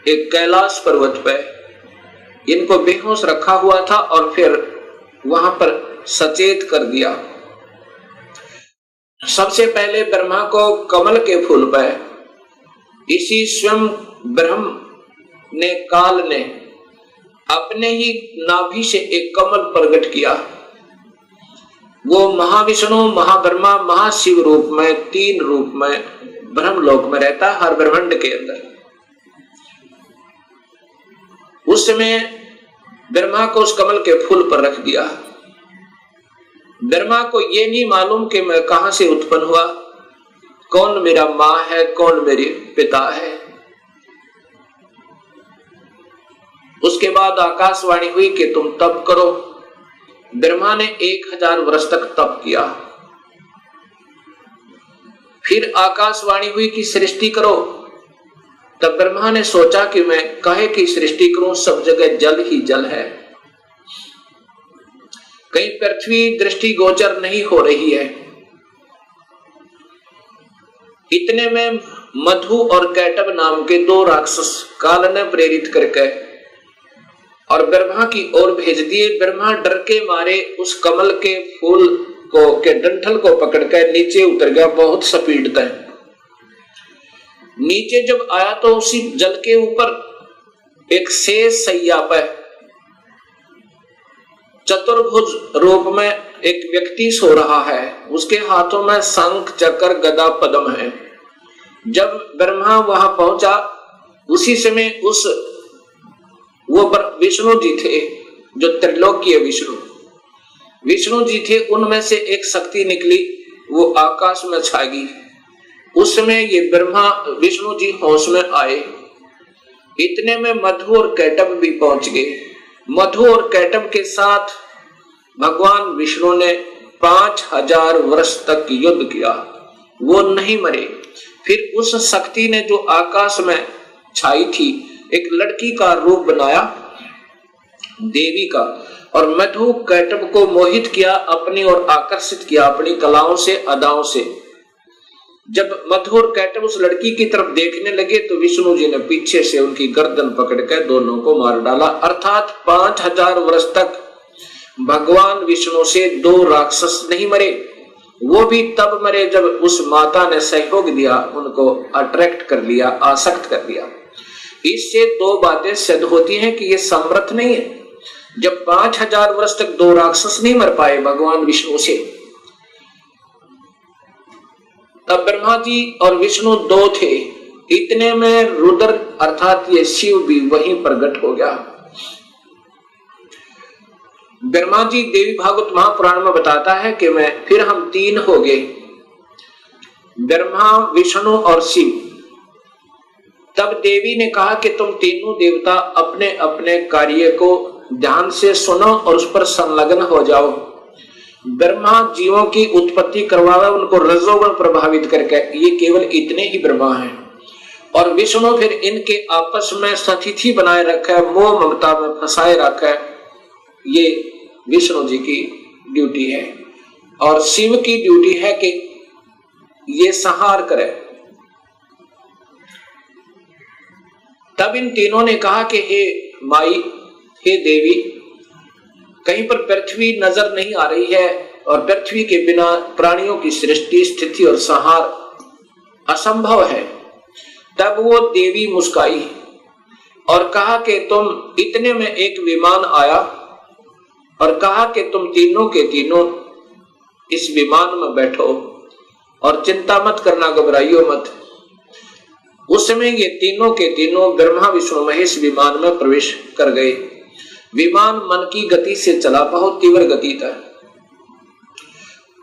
एक कैलाश पर्वत पे इनको बेहोश रखा हुआ था, और फिर वहां पर सचेत कर दिया। सबसे पहले ब्रह्मा को कमल के फूल पे इसी स्वयं ब्रह्म ने, काल ने अपने ही नाभि से एक कमल प्रकट किया। वो महाविष्णु, महाब्रह्मा, महाशिव रूप में, 3 रूप में ब्रह्मलोक में रहता है, हर ब्रह्मांड के अंदर। उस समय ब्रह्मा को उस कमल के फूल पर रख दिया। ब्रह्मा को ये नहीं मालूम कि मैं कहां से उत्पन्न हुआ, कौन मेरा माँ है, कौन मेरे पिता है। उसके बाद आकाशवाणी हुई कि तुम तप करो। ब्रह्मा ने 1000 वर्ष तक तप किया। फिर आकाशवाणी हुई कि सृष्टि करो। तब ब्रह्मा ने सोचा कि मैं काहे की सृष्टि करूं, सब जगह जल ही जल है, कहीं पृथ्वी दृष्टि गोचर नहीं हो रही है। इतने में मधु और कैटब नाम के 2 राक्षस काल ने प्रेरित करके और ब्रह्मा की ओर भेज दिए। ब्रह्मा डर के मारे उस कमल के फूल को के डंठल को पकड़कर नीचे उतर गया, बहुत स्पीड तय। नीचे जब आया तो उसी जल के ऊपर एक शेष सैया पर चतुर्भुज रूप में एक व्यक्ति सो रहा है। उसके हाथों में शंख, चक्र, गदा, पद्म है। जब ब्रह्मा वहां पहुंचा, उसी समय उस वो विष्णु जी थे, जो त्रिलोकीय विष्णु जी थे, उनमें से एक शक्ति निकली, वो आकाश में छा गई। उस समय ये ब्रह्मा विष्णु जी होश में आए। इतने में मधु और कैटब भी पहुंच गए। मधु और कैटब के साथ भगवान विष्णु ने 5000 वर्ष तक युद्ध किया, वो नहीं मरे। फिर उस शक्ति ने जो आकाश में छाई थी, एक लड़की का रूप बनाया, देवी का, और मधु कैटब को मोहित किया, अपनी ओर आकर्षित किया अपनी कलाओं से, अदाओं से। जब मधु और कैटब उस लड़की की तरफ देखने लगे तो विष्णु जी ने पीछे से उनकी गर्दन पकड़कर दोनों को मार डाला। अर्थात 5000 वर्ष तक भगवान विष्णु से 2 राक्षस नहीं मरे। वो भी तब मरे जब उस माता ने सहयोग दिया, उनको अट्रैक्ट कर लिया, आसक्त कर लिया। इससे 2 बातें सिद्ध होती हैं कि ये समर्थ नहीं है। जब 5000 वर्ष तक 2 राक्षस नहीं मर पाए भगवान विष्णु से, तब ब्रह्मा जी और विष्णु दो थे। इतने में रुद्र अर्थात ये शिव भी वहीं प्रकट हो गया। ब्रह्मा जी देवी भागवत महापुराण में बताता है कि फिर हम तीन हो गए, ब्रह्मा विष्णु और शिव। तब देवी ने कहा कि तुम तीनों देवता अपने अपने कार्य को ध्यान से सुनो और उस पर संलग्न हो जाओ। ब्रह्मा जीवों की उत्पत्ति करवावे, उनको रजोगुण प्रभावित करके, ये केवल इतने ही ब्रह्मा हैं। और विष्णु फिर इनके आपस में सतिथि बनाए रखे, मोह ममता में फंसाए रखे, ये विष्णु जी की ड्यूटी है। और शिव की ड्यूटी है कि ये संहार करे। तब इन तीनों ने कहा कि हे माई, हे देवी, कहीं पर पृथ्वी नजर नहीं आ रही है और पृथ्वी के बिना प्राणियों की सृष्टि स्थिति और संहार असंभव है। तब वो देवी मुस्काई और कहा कि तुम, इतने में एक विमान आया और कहा कि तुम तीनों के तीनों इस विमान में बैठो और चिंता मत करना, घबराइयो मत। उस समय ये तीनों के तीनों ब्रह्मा विष्णु महेश विमान में प्रवेश कर गए। विमान मन की गति से चला, बहुत तीव्र गति था।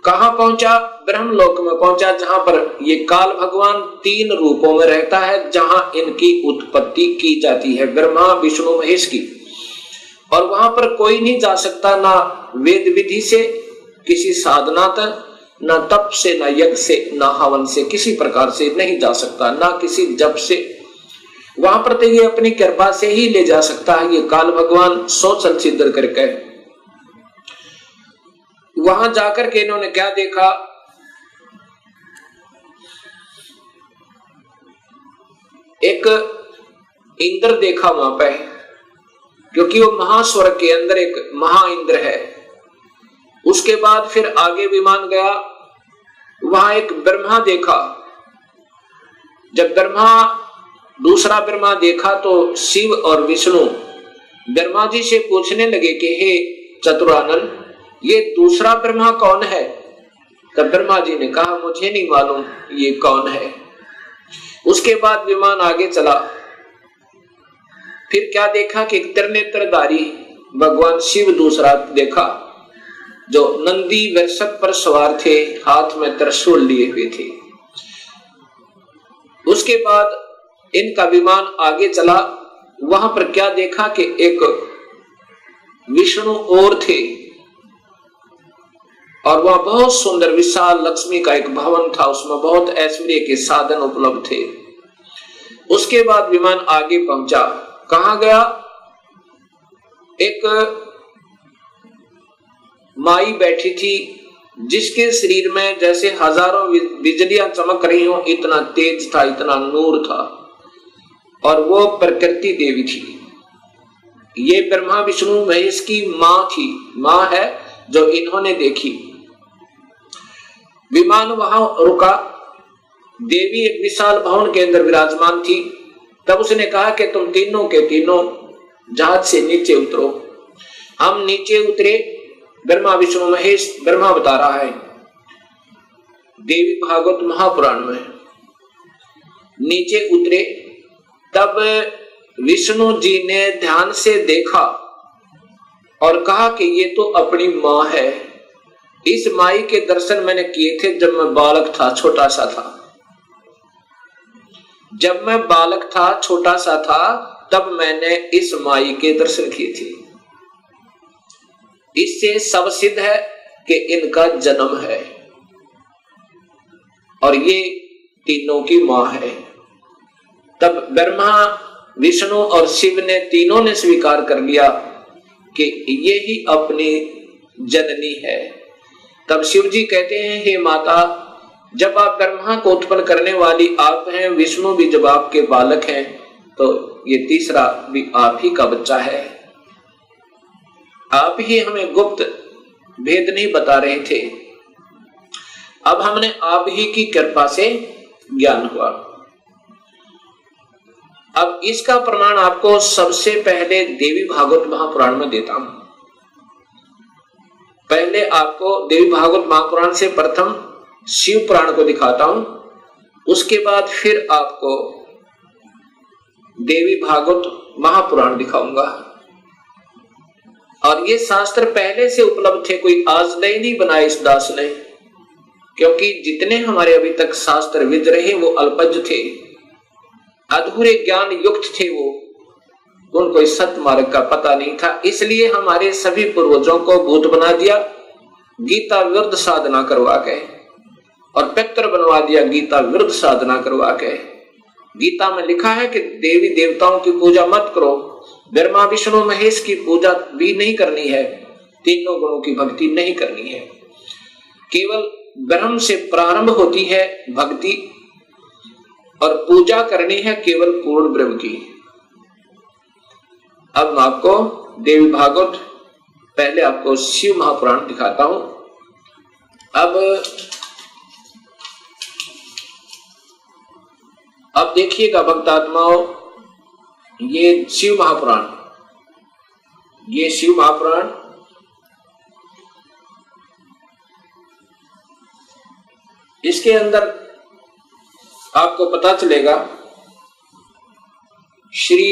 कहां पहुंचा? ब्रह्मलोक में पहुंचा, जहां पर ये काल भगवान तीन रूपों में रहता है, जहां इनकी उत्पत्ति की जाती है, ब्रह्मा विष्णु महेश की। और वहां पर कोई नहीं जा सकता, ना वेद विधि से, किसी साधना तक, ना तप से, ना यज्ञ से, ना हवन से, किसी प्रकार से नहीं जा सकता, ना किसी जप से। वहां पर तो ये अपनी कृपा से ही ले जा सकता है, ये काल भगवान सोचल सिद्ध करके। वहां जाकर के इन्होंने क्या देखा? एक इंद्र देखा वहां पे, क्योंकि वो महास्वर्ग के अंदर एक महा इंद्र है। उसके बाद फिर आगे विमान गया, वहां एक ब्रह्मा देखा। जब दूसरा ब्रह्मा देखा तो शिव और विष्णु ब्रह्मा जी से पूछने लगे कि हे चतुरानन, ये दूसरा ब्रह्मा कौन है? तब ब्रह्मा जी ने कहा, मुझे नहीं मालूम ये कौन है। उसके बाद विमान आगे चला। फिर क्या देखा कि त्रिनेत्रधारी भगवान शिव दूसरा देखा, जो नंदी वृषभ पर सवार थे, हाथ में त्रिशूल लिए हुए थे। उसके बाद इनका विमान आगे चला। वहां पर क्या देखा कि एक विष्णु और थे, और वह बहुत सुंदर विशाल लक्ष्मी का एक भवन था, उसमें बहुत ऐश्वर्य के साधन उपलब्ध थे। उसके बाद विमान आगे पहुंचा। कहां गया? एक माई बैठी थी, जिसके शरीर में जैसे हजारों बिजलियां चमक रही हो, इतना तेज था, इतना नूर था, और वो प्रकृति देवी थी। ये ब्रह्मा विष्णु महेश की मां थी, मां है जो इन्होंने देखी। विमान वहां रुका। देवी एक विशाल भवन के अंदर विराजमान थी। तब उसने कहा कि तुम तीनों के तीनों जहाज से नीचे उतरो। हम नीचे उतरे। ब्रह्मा विष्णु महेश, ब्रह्मा बता रहा है देवी भागवत महापुराण में, नीचे उतरे। तब विष्णु जी ने ध्यान से देखा और कहा कि ये तो अपनी मां है। इस माई के दर्शन मैंने किए थे जब मैं बालक था, छोटा सा था। जब मैं बालक था, छोटा सा था, तब मैंने इस माई के दर्शन किए थे। इससे सब सिद्ध है कि इनका जन्म है और ये तीनों की मां है। तब ब्रह्मा विष्णु और शिव ने तीनों ने स्वीकार कर लिया कि ये ही अपनी जननी है। तब शिव जी कहते हैं, हे माता, जब आप ब्रह्मा को उत्पन्न करने वाली आप हैं, विष्णु भी जब आपके बालक हैं, तो ये तीसरा भी आप ही का बच्चा है। आप ही हमें गुप्त भेद नहीं बता रहे थे, अब हमने आप ही की कृपा से ज्ञान हुआ। अब इसका प्रमाण आपको सबसे पहले देवी भागवत महापुराण में देता हूं। पहले आपको देवी भागवत महापुराण से प्रथम शिव पुराण को दिखाता हूं, उसके बाद फिर आपको देवी भागवत महापुराण दिखाऊंगा। और ये शास्त्र पहले से उपलब्ध थे, कोई आज नए नहीं बनाए इस दास ने, क्योंकि जितने हमारे अभी तक शास्त्र विद रहे वो अल्पज थे, अधूरे ज्ञान युक्त थे, वो उनको इस सत्य मार्ग का पता नहीं था। इसलिए हमारे सभी पूर्वजों को भूत बना दिया गीता विरुद्ध साधना करवा के, और पितर बनवा दिया गीता विरुद्ध साधना करवा के। गीता में लिखा है कि देवी देवताओं की पूजा मत करो, ब्रह्मा विष्णु महेश की पूजा भी नहीं करनी है, तीनों गुणों की भक्ति नहीं करनी है, केवल ब्रह्म से प्रारंभ होती है भक्ति, और पूजा करनी है केवल पूर्ण ब्रह्म की। अब मैं आपको देवी भागवत, पहले आपको शिव महापुराण दिखाता हूं। अब देखिएगा भक्त आत्माओं, ये शिव महापुराण, ये शिव महापुराण इसके अंदर आपको पता चलेगा श्री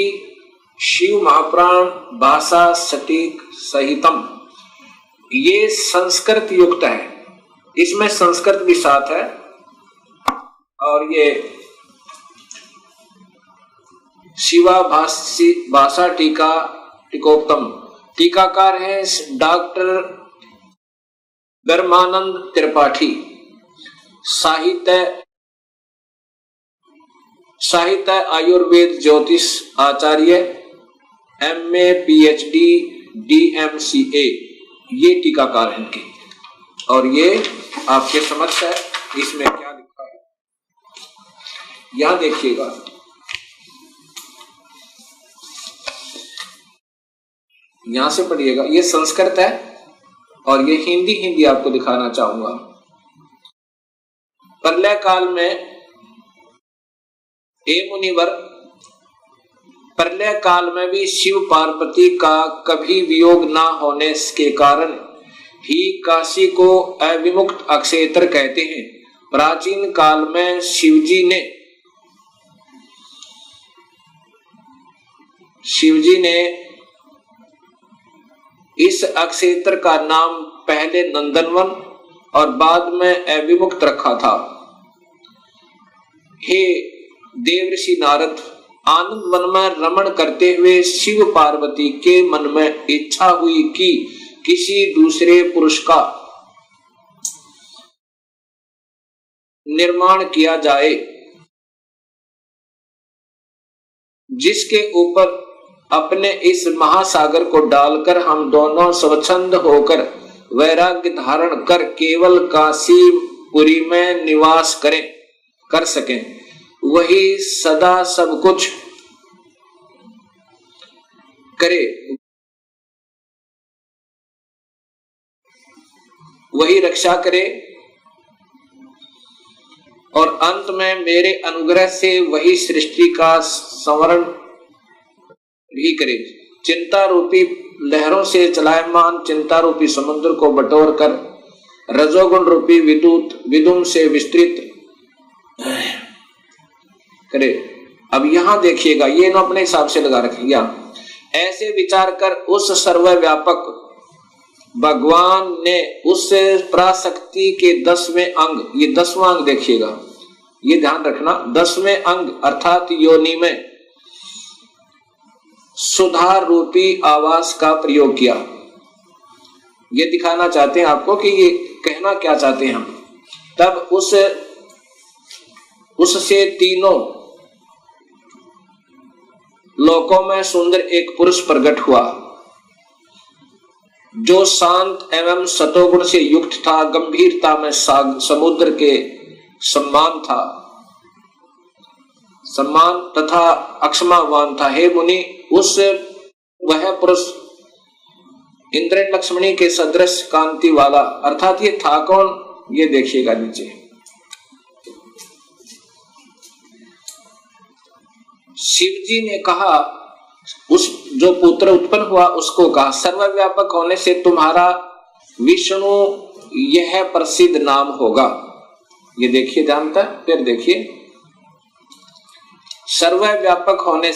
शिव महापुराण भाषा सटीक सहितम, ये संस्कृत युक्त है, इसमें संस्कृत भी साथ है। और ये शिवा भाषा टीका टीकोत्तम, टीकाकार है डॉक्टर ब्रह्मानंद त्रिपाठी, साहित्य आयुर्वेद ज्योतिष आचार्य, MA PhD DMCA, ये टीकाकार हैं इनके। और ये आपके समक्ष है, इसमें क्या लिखा है यहां देखिएगा। यहां से पढ़िएगा, ये संस्कृत है और ये हिंदी आपको दिखाना चाहूंगा। प्रलय काल में मुनिवर, प्रलय काल में भी शिव पार्वती का कभी वियोग ना होने के कारण ही काशी को अविमुक्त अक्षेत्र कहते हैं। प्राचीन काल में शिवजी ने इस अक्षेत्र का नाम पहले नंदनवन और बाद में अविमुक्त रखा था। हे देवर्षि नारद, आनंद वन में रमण करते हुए शिव पार्वती के मन में इच्छा हुई कि किसी दूसरे पुरुष का निर्माण किया जाए, जिसके ऊपर अपने इस महासागर को डालकर हम दोनों स्वच्छंद होकर वैराग्य धारण कर केवल काशीपुरी में निवास कर सकें। वही सदा सब कुछ करे, वही रक्षा करे और अंत में मेरे अनुग्रह से वही सृष्टि का संवरण भी करे। चिंता रूपी लहरों से चलायमान चिंता रूपी समुद्र को बटोर कर रजोगुण रूपी विदुम से विस्तृत करे। अब यहां देखिएगा, ये ना अपने हिसाब से लगा रखेंगे। ऐसे विचार कर उस सर्वव्यापक भगवान ने उस पराशक्ति के 10वें अंग, ये 10वां अंग देखिएगा, ये ध्यान रखना, 10वें अंग अर्थात योनि में सुधार रूपी आवास का प्रयोग किया। ये दिखाना चाहते हैं आपको कि ये कहना क्या चाहते हैं हम। तब उससे तीनों लोकों में सुंदर एक पुरुष प्रकट हुआ, जो शांत एवं सतोगुण से युक्त था, गंभीरता में समुद्र के सम्मान तथा अक्षमावान था। हे मुनि, वह पुरुष इंद्र लक्ष्मणी के सदृश कांति वाला, अर्थात ये था कौन, ये देखिएगा नीचे। शिवजी ने कहा, उस जो पुत्र उत्पन्न हुआ उसको कहा, सर्वव्यापक होने से तुम्हारा विष्णु यह प्रसिद्ध नाम होगा। ये देखिए, जानता है। फिर देखिए, सर्वव्यापक होने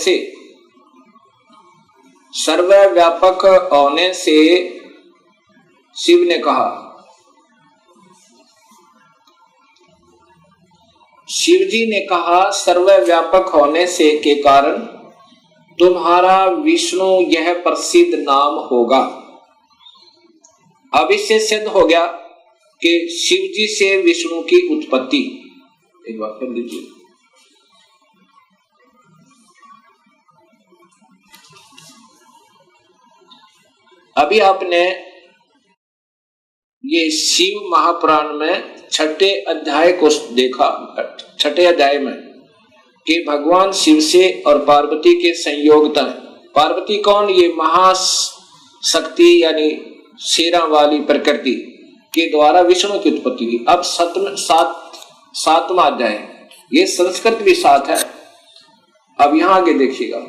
से शिव ने कहा, शिवजी ने कहा सर्वव्यापक होने से के कारण तुम्हारा विष्णु यह प्रसिद्ध नाम होगा। अब इससे सिद्ध हो गया कि शिवजी से विष्णु की उत्पत्ति। एक बार कर लीजिए। अभी आपने ये शिव महापुराण में छठे अध्याय को देखा। छठे अध्याय में कि भगवान शिव से और पार्वती के संयोगता। पार्वती कौन? ये महाशक्ति यानी शेरा वाली प्रकृति के द्वारा विष्णु की उत्पत्ति की। अब सातवां अध्याय, ये संस्कृत भी साथ है। अब यहां आगे देखिएगा,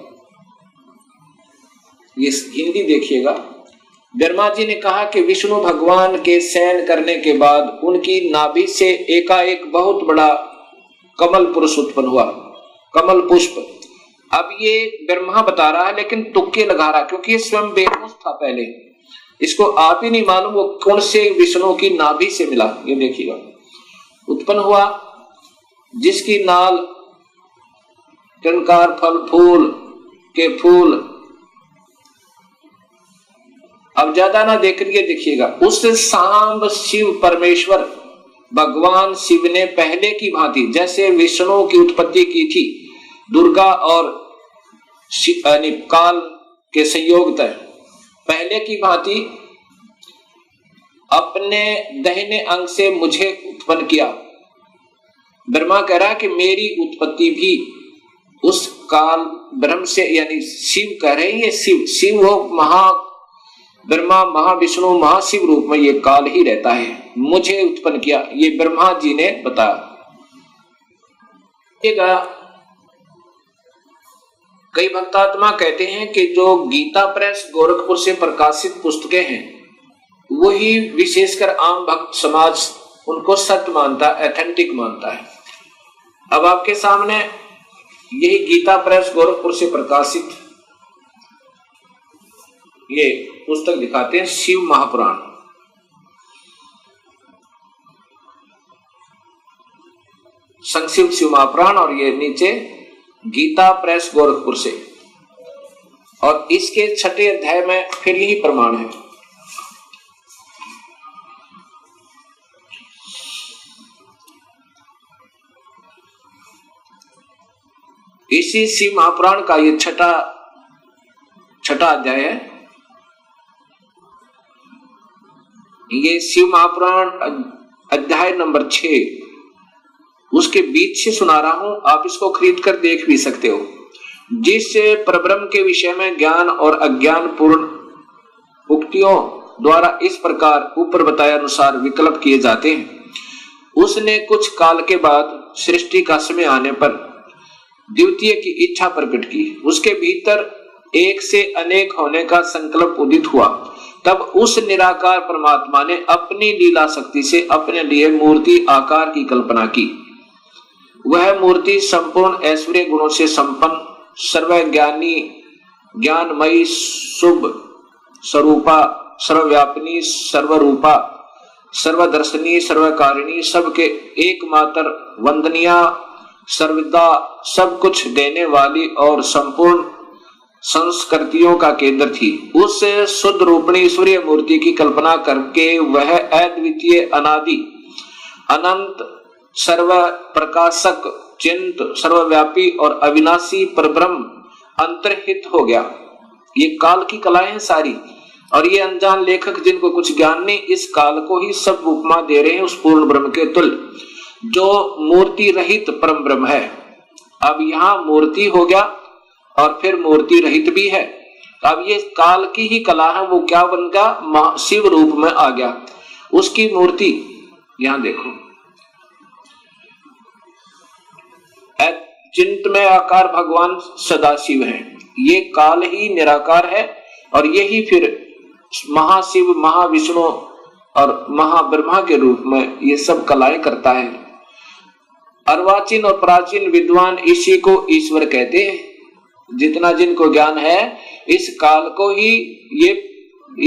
ये हिंदी देखिएगा। ब्रह्मा जी ने कहा कि विष्णु भगवान के शयन करने के बाद उनकी नाभि से एकाएक बहुत बड़ा कमल पुरुष उत्पन्न हुआ, कमल पुष्प। अब ये ब्रह्मा बता रहा है लेकिन तुक्के लगा रहा, क्योंकि ये स्वयं बेहोश था पहले, इसको आप ही नहीं मालूम वो कौन से विष्णु की नाभि से मिला। ये देखिएगा, उत्पन्न हुआ जिसकी नाल टंकार फल फूल के फूल। अब ज्यादा ना देख रही देखिएगा, उस सांब शिव परमेश्वर भगवान शिव ने पहले की भांति जैसे विष्णु की उत्पत्ति की थी दुर्गा और काल के संयोग तय, पहले की भांति अपने दाहिने अंग से मुझे उत्पन्न किया। ब्रह्मा कह रहा कि मेरी उत्पत्ति भी उस काल ब्रह्म से, यानी शिव कह रहे हैं, ये शिव हो महा ब्रह्मा महाविष्णु महाशिव रूप में ये काल ही रहता है, मुझे उत्पन्न किया। ये ब्रह्मा जी ने बताया। कई भक्तात्मा कहते हैं कि जो गीता प्रेस गोरखपुर से प्रकाशित पुस्तकें हैं वही विशेषकर आम भक्त समाज उनको सत्य मानता है, एथेंटिक मानता है। अब आपके सामने यही गीता प्रेस गोरखपुर से प्रकाशित ये पुस्तक दिखाते हैं, शिव महापुराण। संक्षिप्त शिव महापुराण, और ये नीचे गीता प्रेस गोरखपुर से, और इसके छठे अध्याय में फिर यही प्रमाण है। इसी शिव महापुराण का ये छठा अध्याय है। ये शिव महापुराण अध्याय नंबर 6, उसके बीच से सुना रहा हूं, आप इसको खरीद कर देख भी सकते हो। जिस परब्रह्म के विषय में ज्ञान और अज्ञान पूर्ण उक्तियों द्वारा इस प्रकार ऊपर बताए अनुसार विकल्प किए जाते हैं, उसने कुछ काल के बाद सृष्टि का समय आने पर द्वितीय की इच्छा प्रकट की। उसके भीतर एक से अनेक होने का संकल्प उदित हुआ। तब उस निराकार परमात्मा ने अपनी लीला शक्ति से अपने लिए मूर्ति आकार की कल्पना की। वह मूर्ति संपूर्ण ऐश्वर्य गुणों से संपन्न, सर्वज्ञानी, ज्ञानमयी, शुभ स्वरूपा, सर्वव्यापिनी, सर्वरूपा, सर्वदर्शनी, सर्वकारिणी, सबके एकमात्र वंदनिया, सर्वदा सब कुछ देने वाली और संपूर्ण संस्कृतियों का केंद्र थी। उस शुद्ध रूपणी ईश्वरीय मूर्ति की कल्पना करके वह अद्वितीय, अनादि, अनंत, सर्व प्रकाशक, चिंत, सर्वव्यापी और अविनाशी परब्रह्म अंतर्हित हो गया। ये काल की कलाएं हैं सारी, और ये अनजान लेखक जिनको कुछ ज्ञान नहीं, इस काल को ही सब उपमा दे रहे हैं उस पूर्ण ब्रह्म के तुल्य जो मूर्ति रहित परम ब्रह्म है। अब यहाँ मूर्ति हो गया और फिर मूर्ति रहित भी है। अब ये काल की ही कला है, वो क्या बन गया? शिव रूप में आ गया। उसकी मूर्ति यहां देखो, चिंतमय आकार भगवान सदाशिव है। ये काल ही निराकार है, और यही फिर महाशिव, महाविष्णु और महाब्रह्मा के रूप में ये सब कलाएं करता है। अर्वाचीन और प्राचीन विद्वान इसी को ईश्वर कहते हैं। जितना जिनको ज्ञान है इस काल को ही ये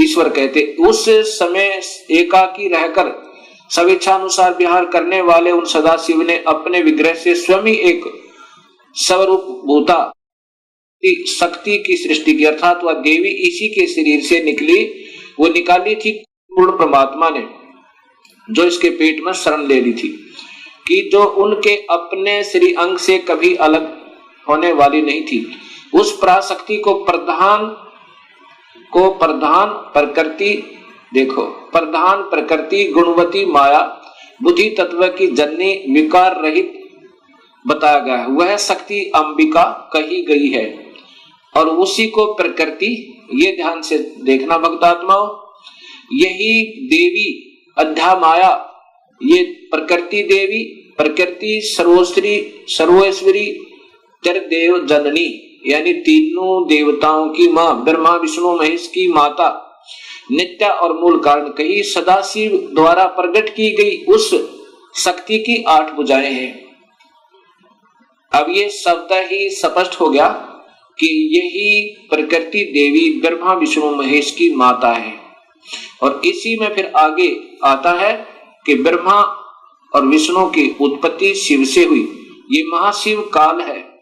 ईश्वर कहते। उस समय एकाकी रहकर स्वेच्छानुसार विहार करने वाले उन सदाशिव ने अपने विग्रह से स्वयं ही एक स्वरूप भूता शक्ति की सृष्टि की, अर्थात वह देवी इसी के शरीर से निकली, वो निकाली थी पूर्ण परमात्मा ने, जो इसके पेट में शरण ले ली थी, कि जो उनके अपने श्री अंग से कभी अलग होने वाली नहीं थी। उस पराशक्ति को प्रधान प्रकृति, देखो प्रधान प्रकृति गुणवती माया बुद्धि तत्व की जननी विकार रहित बताया गया है। वह शक्ति अंबिका कही गई है और उसी को प्रकृति, ये ध्यान से देखना भक्तात्माओं, यही देवी अध्या माया, ये प्रकृति देवी, प्रकृति सर्वोश्री सर्वेश्वरी देव जननी, यानी तीनों देवताओं की माँ, ब्रह्मा विष्णु महेश की माता, नित्य और मूल कारण कही, सदाशिव द्वारा प्रकट की गई उस शक्ति की 8 भुजाएं हैं। अब ये शब्द ही स्पष्ट हो गया कि यही प्रकृति देवी ब्रह्मा विष्णु महेश की माता है। और इसी में फिर आगे आता है कि ब्रह्मा और विष्णु की उत्पत्ति शिव से हुई, ये महाशिव काल है।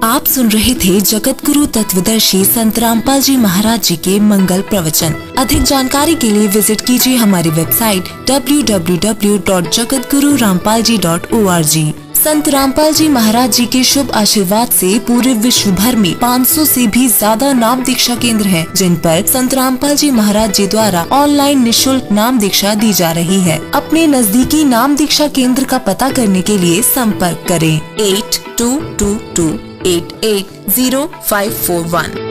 आप सुन रहे थे जगत गुरु तत्वदर्शी संत रामपाल जी महाराज जी के मंगल प्रवचन। अधिक जानकारी के लिए विजिट कीजिए हमारी वेबसाइट www.jagatgururampalji.org। संत रामपाल जी महाराज जी के शुभ आशीर्वाद से पूरे विश्व भर में 500 से भी ज्यादा नाम दीक्षा केंद्र हैं, जिन पर संत रामपाल जी महाराज जी द्वारा ऑनलाइन निशुल्क नाम दीक्षा दी जा रही है। अपने नजदीकी नाम दीक्षा केंद्र का पता करने के लिए संपर्क करें 8222880541।